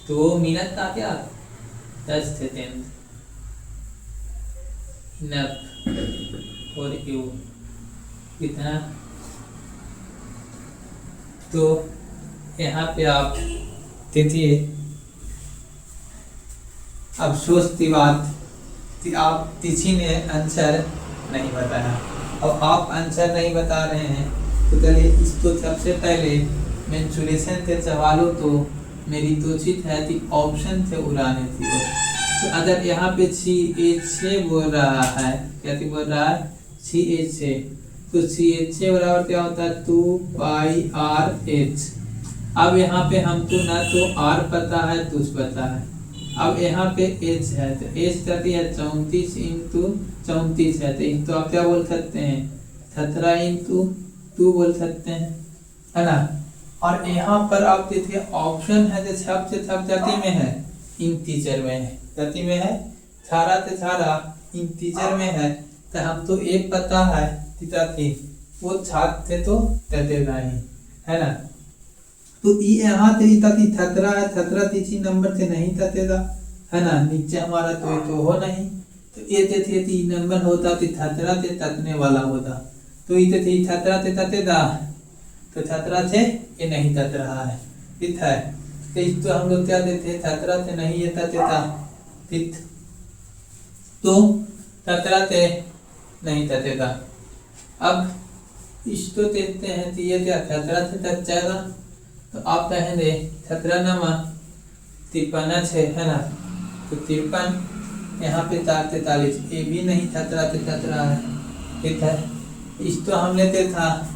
2 मिनट का, क्या 10 सेकेंड और यू कितना। तो यहाँ पे आप देखिए, अब सोच की बात आप किसी ने आंसर नहीं बताया। अब आप आंसर नहीं बता रहे हैं तो चलिए इसको सबसे पहले मेंसुरेशन के सवालों तो मेरी दोषित है कि ऑप्शन से उड़ाने थी। तो अगर यहाँ पे CH6 बोल रहा है, क्या बोल रहा है CH6, तो CH6 बराबर क्या होता है 2πRH। अब यहाँ पे हमको ना तो R पता है तो पता है। अब यहाँ पे H है तो H कहती है 34 इंटू 34 है तो आप क्या बोल सकते हैं 17 इंटू 2 बोल सकते हैं, है ना। और यहाँ पर आप देखिए ऑप्शन है जो छप से छप जाति में है, इंटीजर में है, जाति में है, छारा से छारा इंटीजर में है। तो हम तो एक पता है थी वो छात्र थे तो ततेगा ही, है ना। तो यहाँ से छतरा है, छतरा तीसरी नंबर से नहीं ततेगा, है ना। नीचे हमारा तो हो नहीं, तो ये थे 3 नंबर होता तो छतरा से ततने वाला होता, तो ये थी छतरा से ततेगा, तो छतरा से ये नहीं तत रहा है, ठीक है। तो इस तो हम लोग क्या देते छतरा से नहीं ये ततेगा, ठीक, तो छतरा से नहीं ततेगा। अब इसको देखते हैं तो ये क्या छतरा से तत जाएगा, तो आप कहेंगे 17 नमा 53 है ना, तो 53 यहाँ पे 4 43, ये भी नहीं छतरा से तत रहा है, ठीक है। इस तो हम लेते था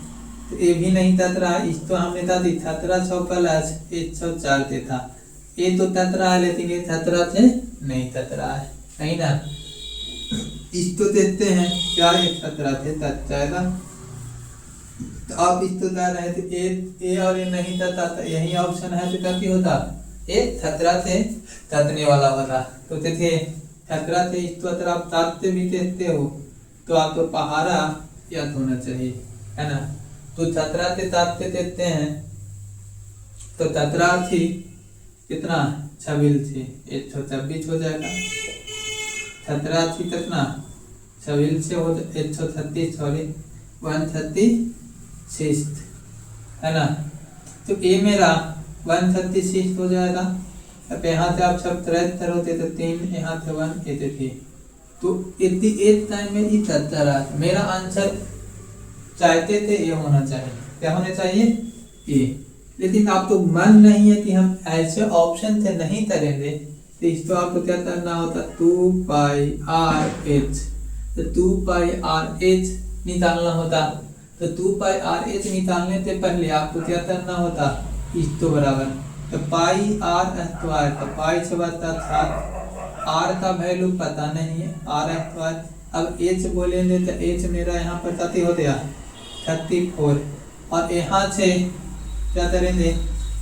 तो ये भी नहीं तत रहा है, इस तो हम लेता थी 17 6 प्लस 104 से था, ये तो तत रहा है लेकिन ये 17 से नहीं तत रहा है, नहीं ना। इस तो देखते हैं क्या ये 17 से तत जाएगा, तो आप इस तो जा रहे थे ए और ये नहीं तता, तो यही ऑप्शन है तो क्या होता ये 17 से ततने वाला होता। तो देखिए 17 से इस तो अगर आप ताकते भी देखते हो तो आपको पहाड़ा याद होना चाहिए, है ना। तो 17 से ताकते देखते हैं तो 17 थी कितना 26 थी 126 हो जाएगा, 17 थी कितना 26 से हो 136 सॉरी 136, है ना। तो ये मेरा 136 हो जाएगा। अब यहाँ से आप सब 73 होते तो 3 यहाँ से 1 ये थे, तो इतनी एक टाइम में ही 17 मेरा आंसर चाहते थे ये होना चाहिए, क्या होना चाहिए ये, लेकिन आप तो मन नहीं है कि हम ऐसे ऑप्शन से नहीं करेंगे, तो इसको आपको क्या करना होता 2πRH, तो 2πRH निकालना होता। तो 2πRH निकालने से पहले आपको क्या करना होता इस तो बराबर, तो पाई आर स्क्वायर, तो पाई से बचता 7, आर का वैल्यू पता नहीं है आर स्क्वायर। अब एच बोलेंगे तो एच मेरा यहाँ पर कति हो गया 34, और यहाँ से क्या करेंगे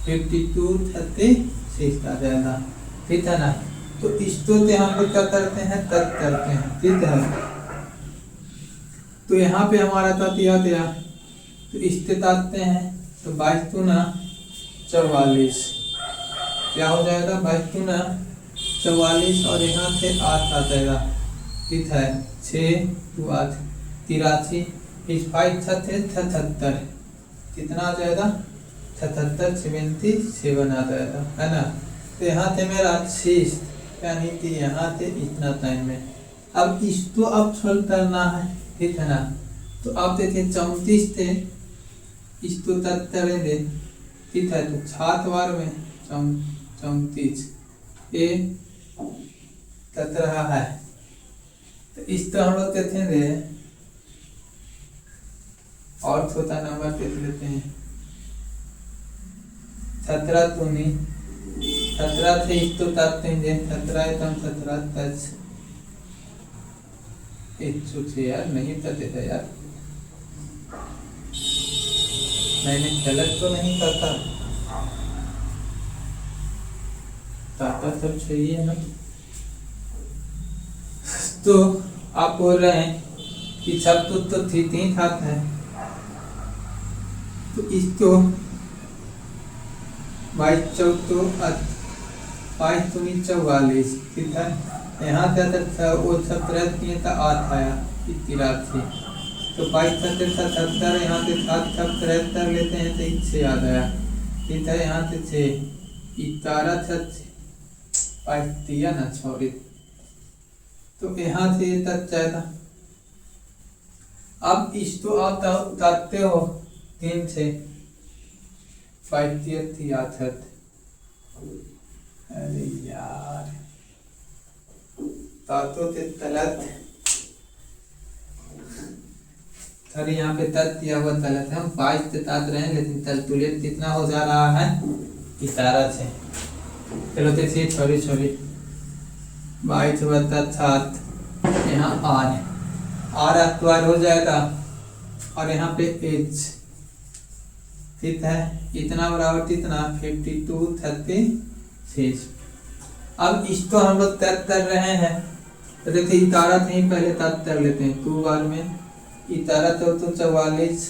52 36 आ जाएगा, ठीक है ना। तो इसको से हम लोग क्या करते हैं तक करते हैं, ठीक है। तो यहाँ पे हमारा तत्व आ गया, तो इससे ताकते हैं तो 22 दूना 44 क्या हो जाएगा 22 दूना 44, और यहाँ से 8 आ जाएगा, ठीक है। 6 2 8 83, इस 5 77 कितना आ जाएगा 77 77 आ जाएगा, है ना। तो यहाँ से मेरा 6 यानी कि यहाँ से इतना टाइम में। अब इसको अब सोल्व करना है, ठीक है ना। तो आप देखिए 34 थे इसको तक करेंगे, ठीक है। तो 7 बार में 34 ये तक रहा है, तो इस तो हम लोग देखेंगे और छोटा नंबर देख लेते हैं 17 दूनी 17 से इस तो ताकते हैं 17 कम 17 10 106 यार नहीं कर देता यार, मैंने गलत तो नहीं करता, ताकत सब सही है ना। तो आप बोल रहे हैं कि सब तो ठीक ही ठाक है, तो इसको 22 14 5 दूनी 44, ठीक है। यहाँ से वो 17 किए था 8 आया 83, तो 22 77 यहाँ से 7 73 लेते हैं तो 6 आ गया, ठीक है। यहाँ से 6 11 5 दिया ना सॉरी तो यहाँ से ये तक जाएगा। अब इस तो आप उतारते हो 3 से 5 थी आछत। अरे यार तातो ते तलत, अरे यहाँ पे तत दिया हुआ तलत है, हम 5 से तात रहे हैं लेकिन तलतुलियत कितना हो जा रहा है इशारा से। चलो देखिए छोरी 22 बता 7, यहाँ आर अक्वार हो जाएगा और यहाँ पे एच, ठीक है, इतना बराबर इतना 52 36। अब इसको हम लोग तय कर रहे हैं, तो देखिए इतारा नहीं पहले तय कर लेते हैं। 2 बार में इतारा तो 44,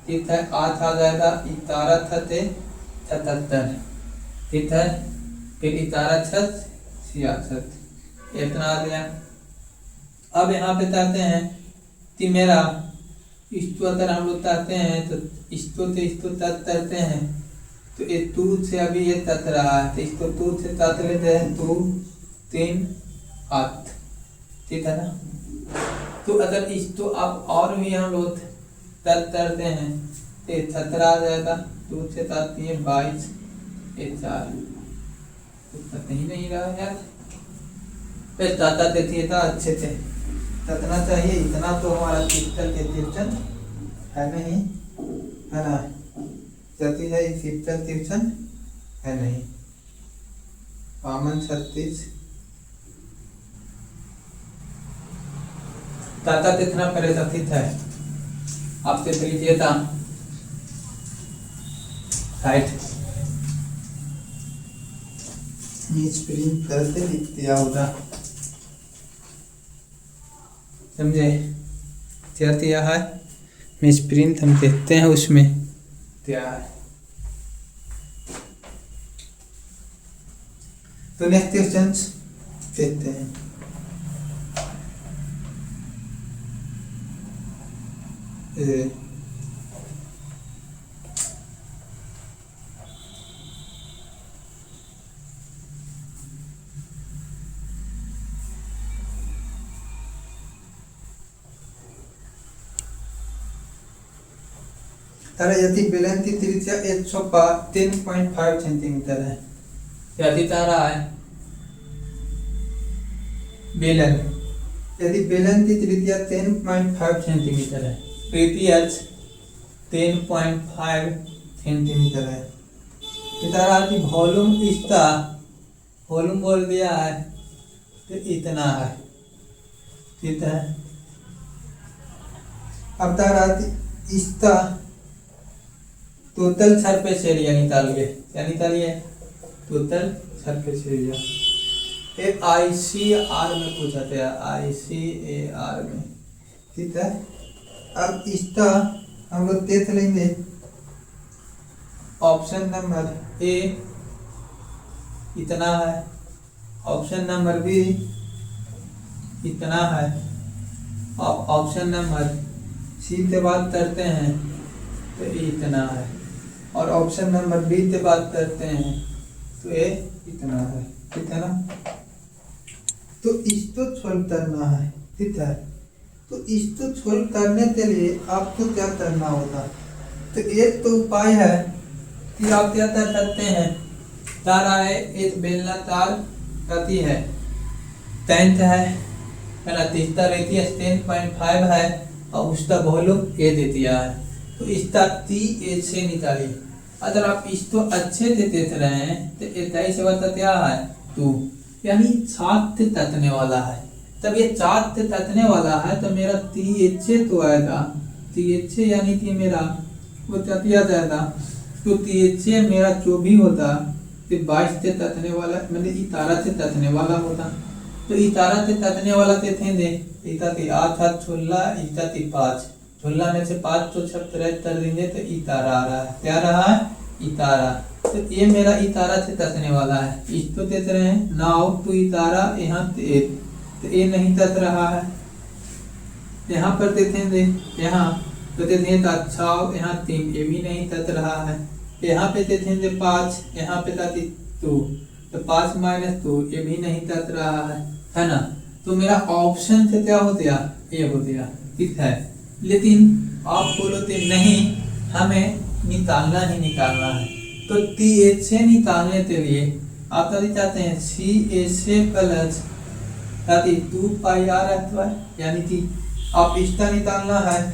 ठीक है, 8 आ जाएगा, इतारा थे 77, ठीक है, फिर इतारा 6 66, इतना आ गया। अब यहाँ पे चाहते हैं कि मेरा इसको अगर हम लोग चाहते हैं तो इसको तत करते हैं, तो ये 2 से अभी ये तत रहा है, तो इसको 2 से तत लेते हैं, 2 3 8, ठीक है ना। तो अगर इसको आप और भी हम लोग तत करते हैं तो 17 आ जाएगा, 2 से तत ये 22 ये 4, तो तत ही नहीं रहा यार। फिर ताता देती था अच्छे से ततना चाहिए, इतना तो हमारा क्रिस्टल के तिरछन है नहीं, है ना, जती है क्रिस्टल तिरछन है नहीं। 52 36 ताता कितना परिवर्तित है आपसे लीजिए था 60 प्रिंट करके लिख दिया होगा, समझे, क्या दिया है मिस प्रिंट हम देखते हैं उसमें क्या है। तो नेक्स्ट क्वेश्चन देखते हैं। यदि बेलन की त्रिज्या 103.5 सेंटीमीटर है, यदि तारा है बेलन, यदि बेलन की त्रिज्या 10.5 सेंटीमीटर है, पीटीएच 10.5 सेंटीमीटर है, तारा की वॉल्यूम इसका वॉल्यूम बोल दिया है तो इतना है, ठीक है। अब तारा इसका टोटल सरफेस एरिया निकालिए, क्या निकालिए, टोटल सरफेस एरिया। एक ICR में पूछा था, ICAR में, ठीक है। अब इसका हम लोग देख लेंगे ऑप्शन नंबर ए इतना है, ऑप्शन नंबर बी इतना है, और ऑप्शन नंबर सी से बात करते हैं तो ये इतना है, और ऑप्शन नंबर बी से बात करते हैं तो ये इतना है, ठीक है ना। तो इसको सॉल्व करना है, ठीक है। तो इसको सॉल्व करने के लिए आपको क्या करना होगा, तो एक तो उपाय है कि आप क्या कर सकते हैं, तार आए एक बेलना तार गति है 10 है ना, तीसरा रेडियस 10.5 है और उसका वॉल्यूम ए दे दिया है, तो इसका टी ए से निकालिए। अगर आप इसको अच्छे से देख रहे हैं तो 23 से बता क्या है 2, यानी 7 से तकने वाला है, तब ये 4 से तकने वाला है तो मेरा टी एच तो आएगा, टी एच यानी कि मेरा वो तकिया जाएगा, तो टी एच मेरा जो भी होता तो 22 से तकने वाला, मतलब इतारा से तकने वाला होता, तो इतारा से तकने वाला थे इता 8 हाथ 16 इता 5, 16 में से 5 तो 76 कर देंगे तो इतारा आ रहा है, क्या रहा है इतारा, तो ये मेरा इतारा से तकने वाला है। इसको देख रहे हैं नाउ टू इतारा, यहाँ तो ये नहीं तक रहा है, यहाँ पर देखेंगे यहाँ तो देखेंगे तो अच्छा, यहाँ 3 ये भी नहीं तक रहा है, यहाँ पे देखेंगे 5, यहाँ पे 2 तो 5 - 2 ये भी नहीं तक रहा है ना। तो मेरा ऑप्शन से क्या हो गया, ए हो गया, ठीक है। लेकिन आप बोलोगे नहीं, हमें निकालना ही निकालना है, तो टी एच से निकालने के लिए आप क्या चाहते हैं, सी एच से प्लस 2 पाई आर अथवा, यानी कि आप इसका निकालना है,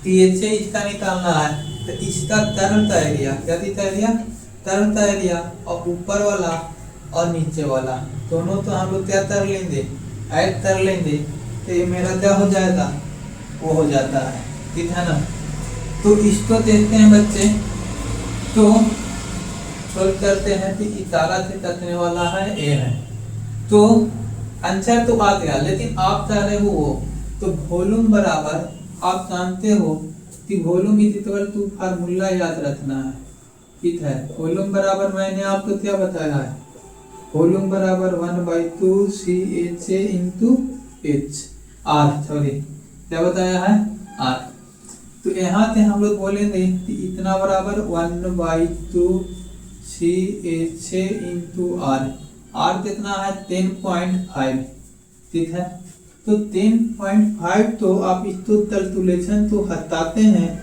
टी एच से इसका निकालना है, तो इसका तरल एरिया क्या दिखता एरिया, तरल एरिया, और ऊपर वाला और नीचे वाला दोनों तो हम लोग क्या कर लेंगे, ऐड कर लेंगे, तो ये मेरा क्या हो जाएगा, वो हो जाता है, ठीक है ना। तो इसको देखते हैं बच्चे, तो सोल्व करते हैं कि इशारा से कटने वाला है ए है, तो आंसर तो आ गया, लेकिन आप चाह रहे हो वो, तो वॉल्यूम बराबर, आप जानते हो कि volume is equal to, formula याद रखना है, ठीक है। वॉल्यूम बराबर मैंने आपको क्या बताया है, वॉल्यूम बराबर 1/2 C H A into H R, sorry क्या बताया है, आर। तो यहाँ से हम लोग बोलेंगे कि इतना बराबर 1/2 C H A into R, R कितना है 10.5, ठीक है। तो 10.5, तो आप इसको कैलकुलेशन तो हटाते हैं,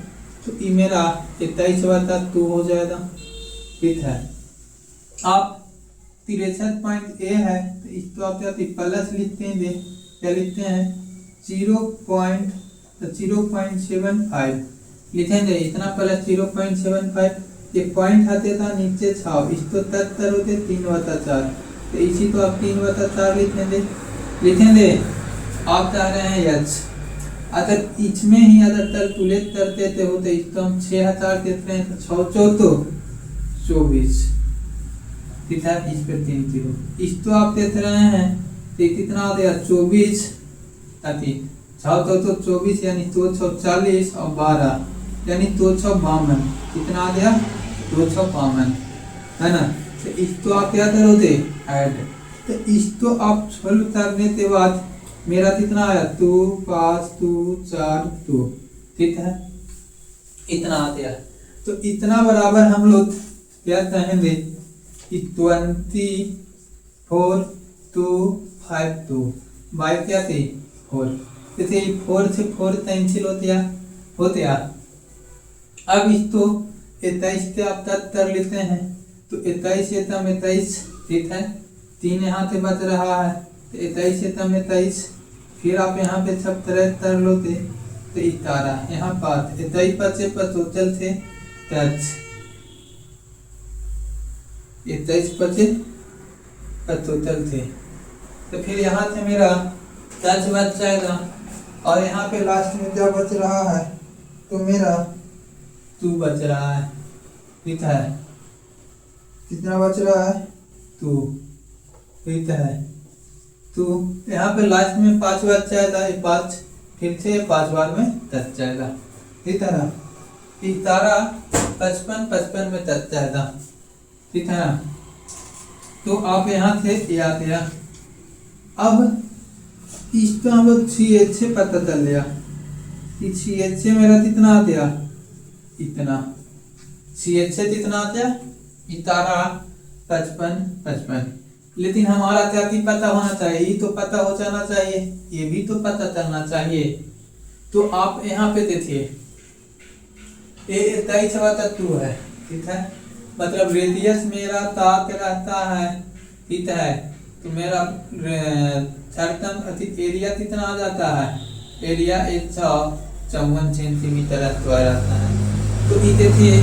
तो ये मेरा 23/2 हो जाएगा, ठीक है। आप 63 ए है, तो इसको आप क्या प्लस लिखते हैं, क्या लिखते हैं 0.75 लिखेंगे, इतना प्लस 0.75, ये पॉइंट आते था नीचे छाव, इसको तक करोगे 3/4, तो इसी को आप 3/4 लिखेंगे। आप चाह रहे हैं यच, अगर इसमें ही अगर कैलकुलेट करते थे हो, तो इसको हम 6000 देते हैं, तो 6 चौथो 24, ठीक है, इस पे 3 किलो, इस तो आप देख रहे हैं, तो कितना आ गया 24, 6 तो 24, यानी 240 और 12 यानी 252, कितना आ गया 252, है ना। तो इसको आप क्या करोगे, ऐड, तो इसको आप सोल्व करने के बाद मेरा कितना आया 2 5 2 4 2, ठीक है, इतना आ गया। तो इतना बराबर हम लोग क्या कहेंगे, 24/2 बाय क्या थी 4, जैसे 4 से 4 कैंसिल हो गया। अब इसको 23 से आप तक कर लेते हैं, तो 23 से 23, ठीक है, 3 यहाँ से बच रहा है, तो 23 से 23, फिर आप यहाँ पे सब तरह कर लोगे, तो 11 यहाँ 5, 23 बचे पर टोटल थे 10, 23 बचे पर टोटल थे, तो फिर यहाँ से मेरा 10 बच जाएगा, और यहाँ पे लास्ट में क्या बच रहा है, तो मेरा 2 बच रहा है, ठीक है, कितना बच रहा है 2, ठीक है। तो यहाँ पे लास्ट में 5 बच जाएगा, ये 5 फिर से 5 बार में 10 जाएगा, ठीक है ना। 55 में 10 जाएगा, ठीक है ना। तो आप यहाँ से याद दिया, अब इसका हम लोग सी एच से पता चल गया कि सी एच से मेरा कितना आ गया, इतना, सी एच से कितना आ गया 55, लेकिन हमारा क्या पता होना चाहिए, ये तो पता हो जाना चाहिए, ये भी तो पता चलना चाहिए। तो आप यहाँ पे देखिए, ये 23/2 है, ठीक है, मतलब रेडियस मेरा ताक रहता है, ठीक है, तो मेरा सर्कम एरिया कितना आ जाता है, एरिया 154 सेंटीमीटर रहता है। तो ये देखिए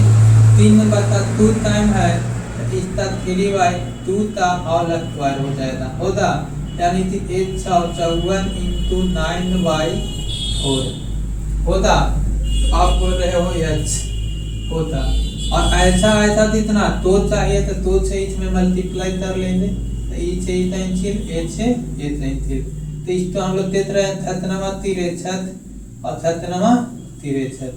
3/2 टाइम है, इसका 3/2 का होल स्क्वायर हो जाएगा, होगा, यानी कि 154 इंटू 9/4 होता। तो आप बोल रहे हो एच होता, और ऐसा कितना तो चाहिए, तो 2 से इसमें मल्टीप्लाई कर लेंगे, तो ई से ई कैंसिल, ए से ए कैंसिल, तो इसको हम लोग देख रहे हैं 63 और 63,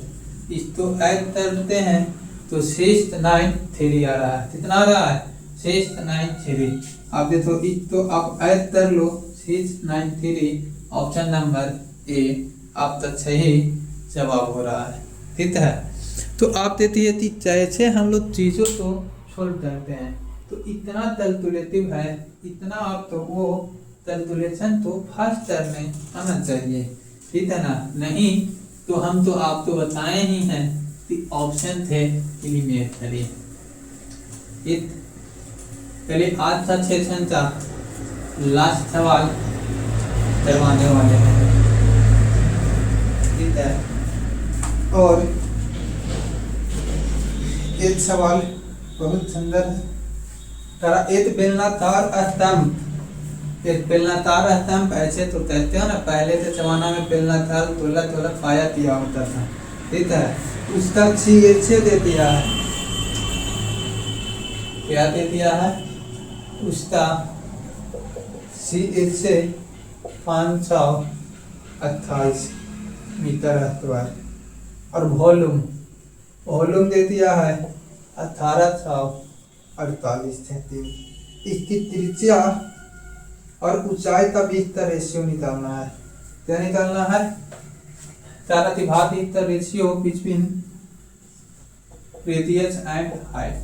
इसको ऐड करते हैं, तो 693 आ रहा है, कितना आ रहा है 693। आप देखो इसको आप ऐड कर लो, 693, ऑप्शन नंबर ए आपका सही जवाब हो रहा है, ठीक है। तो आप देखिए कि जैसे हम लोग चीज़ों को सोल्व करते हैं, तो इतना कैलकुलेटिव है, इतना आप तो वो कैलकुलेशन तो फर्स्ट टर्म में आना चाहिए, ठीक है ना। नहीं तो हम तो आप तो बताए ही हैं कि ऑप्शन थे एलिमिनेटरी। चलिए आज का सेशन का लास्ट सवाल करवाने वाले हैं, ठीक है। और एक सवाल बहुत सुंदर है। एक बेलनाकार स्तंभ, एक बेलनाकार स्तंभ ऐसे तो कहते हो ना, पहले के जमाना में बेलनाकार तोला तोला पाया दिया होता था, ठीक है। उसका CHA दे दिया है, क्या दे दिया है उसका CHA 528 मीटर स्क्वायर, और वॉल्यूम दे दिया है 1848 सेंटीमीटर। इसकी त्रिज्या और ऊंचाई का बीच का रेशियो निकालना है। क्या निकालना है? The ratio between radius and height.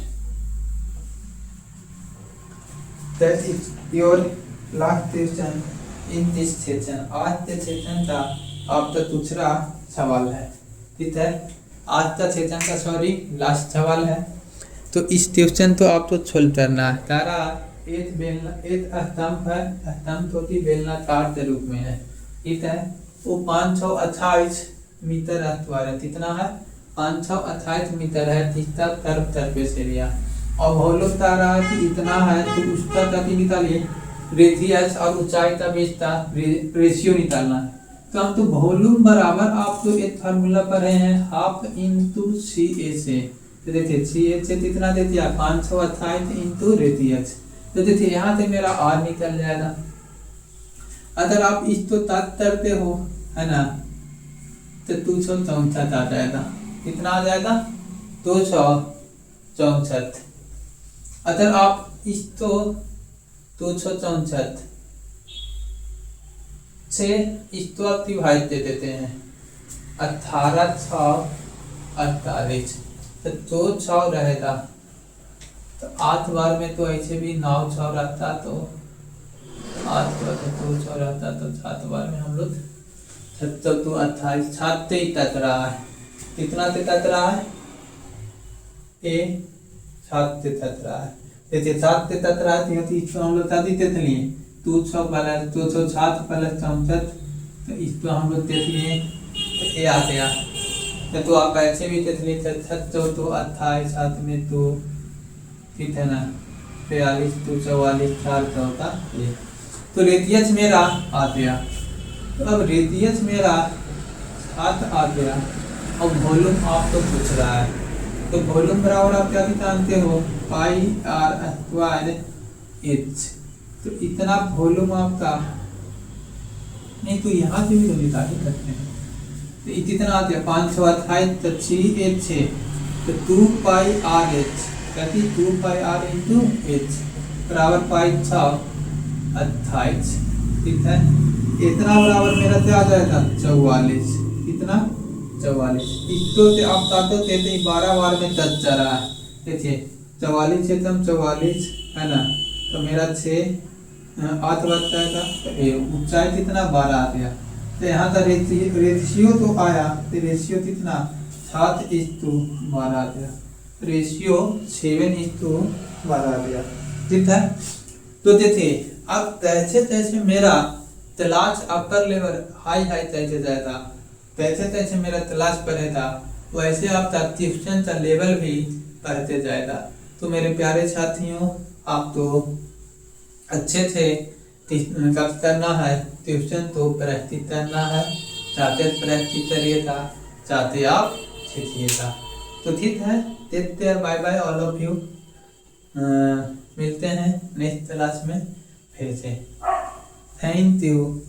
That is your last question in this section। आज के सेशन का आपका दूसरा सवाल है, ठीक है। आज का सेशन का लास्ट सवाल है। तो इस क्वेश्चन तो आपको सोल्व करना है। तारा एक स्तंभ है, स्तंभ तो की बेलनाकार के रूप में है, ठीक है। वो 528 मीटर स्क्वायर है, कितना है 528 मीटर है, तीसरा कर्व सरफेस एरिया। और वॉल्यूम तारा कि इतना है, तो उसका क्या निकालिए रेडियस और ऊंचाई का बीच का रेशियो निकालना है। तो हम तो वॉल्यूम बराबर आप तो एक फार्मूला पढ़े हैं, हाफ इंटू CHA। तो देखिए CHA कितना दे दिया 528 इंटू रेडियस। तो देखिए यहाँ से मेरा R निकल जाएगा। अगर आप इसको तक करते हो, है ना, तो 264 आ जाएगा। कितना आ जाएगा 264। अगर आप इसको 264 से इसको आप डिवाइड दे देते हैं 1848, तो 2 6 रहेगा। तो 8 बार में तो ऐसे भी 9 6 रहता, तो 8 बार में 2 6 रहता, तो 7 बार में हम लोग 7 2 28 7 से तक रहा है। कितना से तक रहा है? 7 से तक रहा है। देखिए 7 से तक रहा है, तो इसको हम लोग शादी देख लिए 207 प्लस 64, तो इसको हम लोग देख लिए तो A आ गया। तो आप ऐसे भी देख लीजिए 7 तो 28 7 में तो, ठीक है ना, 42 तो 44 4 का होता ये। तो रेडियस मेरा आ गया। तो अब रेडियस मेरा 7 आ गया। अब वॉल्यूम आपको पूछ रहा है, तो वॉल्यूम बराबर आप क्या जानते हो पाई R स्क्वायर H। तो इतना वॉल्यूम आपका नहीं, तो यहाँ से भी तो निकाल ही सकते हैं। तो कितना आते हैं 528 तो 6 तो 2 पाई R H, कहती 2 पाई R इंटू H बराबर पाई 628, ठीक है। इतना बराबर मेरा क्या आ जाएगा 44। कितना 44। इसको से आप काटो थे तो 12 बार में 10 जा रहा है। देखिए 44 से 44 है ना, तो मेरा 6 8 बच जाएगा। तो ऊंचाई कितना 12 आ गया। तो यहाँ का रेशियो तो आया, तो रेशियो कितना 7:12 आ गया। रेशियो 7:12 आ गया, ठीक है। तो देखिए अब जैसे जैसे मेरा तलाश अपर लेवल हाई तैसे जाएगा, तैसे तैसे मेरा तलाश बढ़ेगा, वैसे आपका ट्यूशन का लेवल भी बढ़ते जाएगा। तो मेरे प्यारे साथियों, आप तो अच्छे थे कब करना है ट्यूशन, तो प्रैक्टिस करना है। चाहते प्रैक्टिस करिएगा, चाहते आप सीखिएगा। तो ठीक है, take care, bye bye all of you. मिलते हैं नेक्स्ट क्लास में फिर से। Thank you.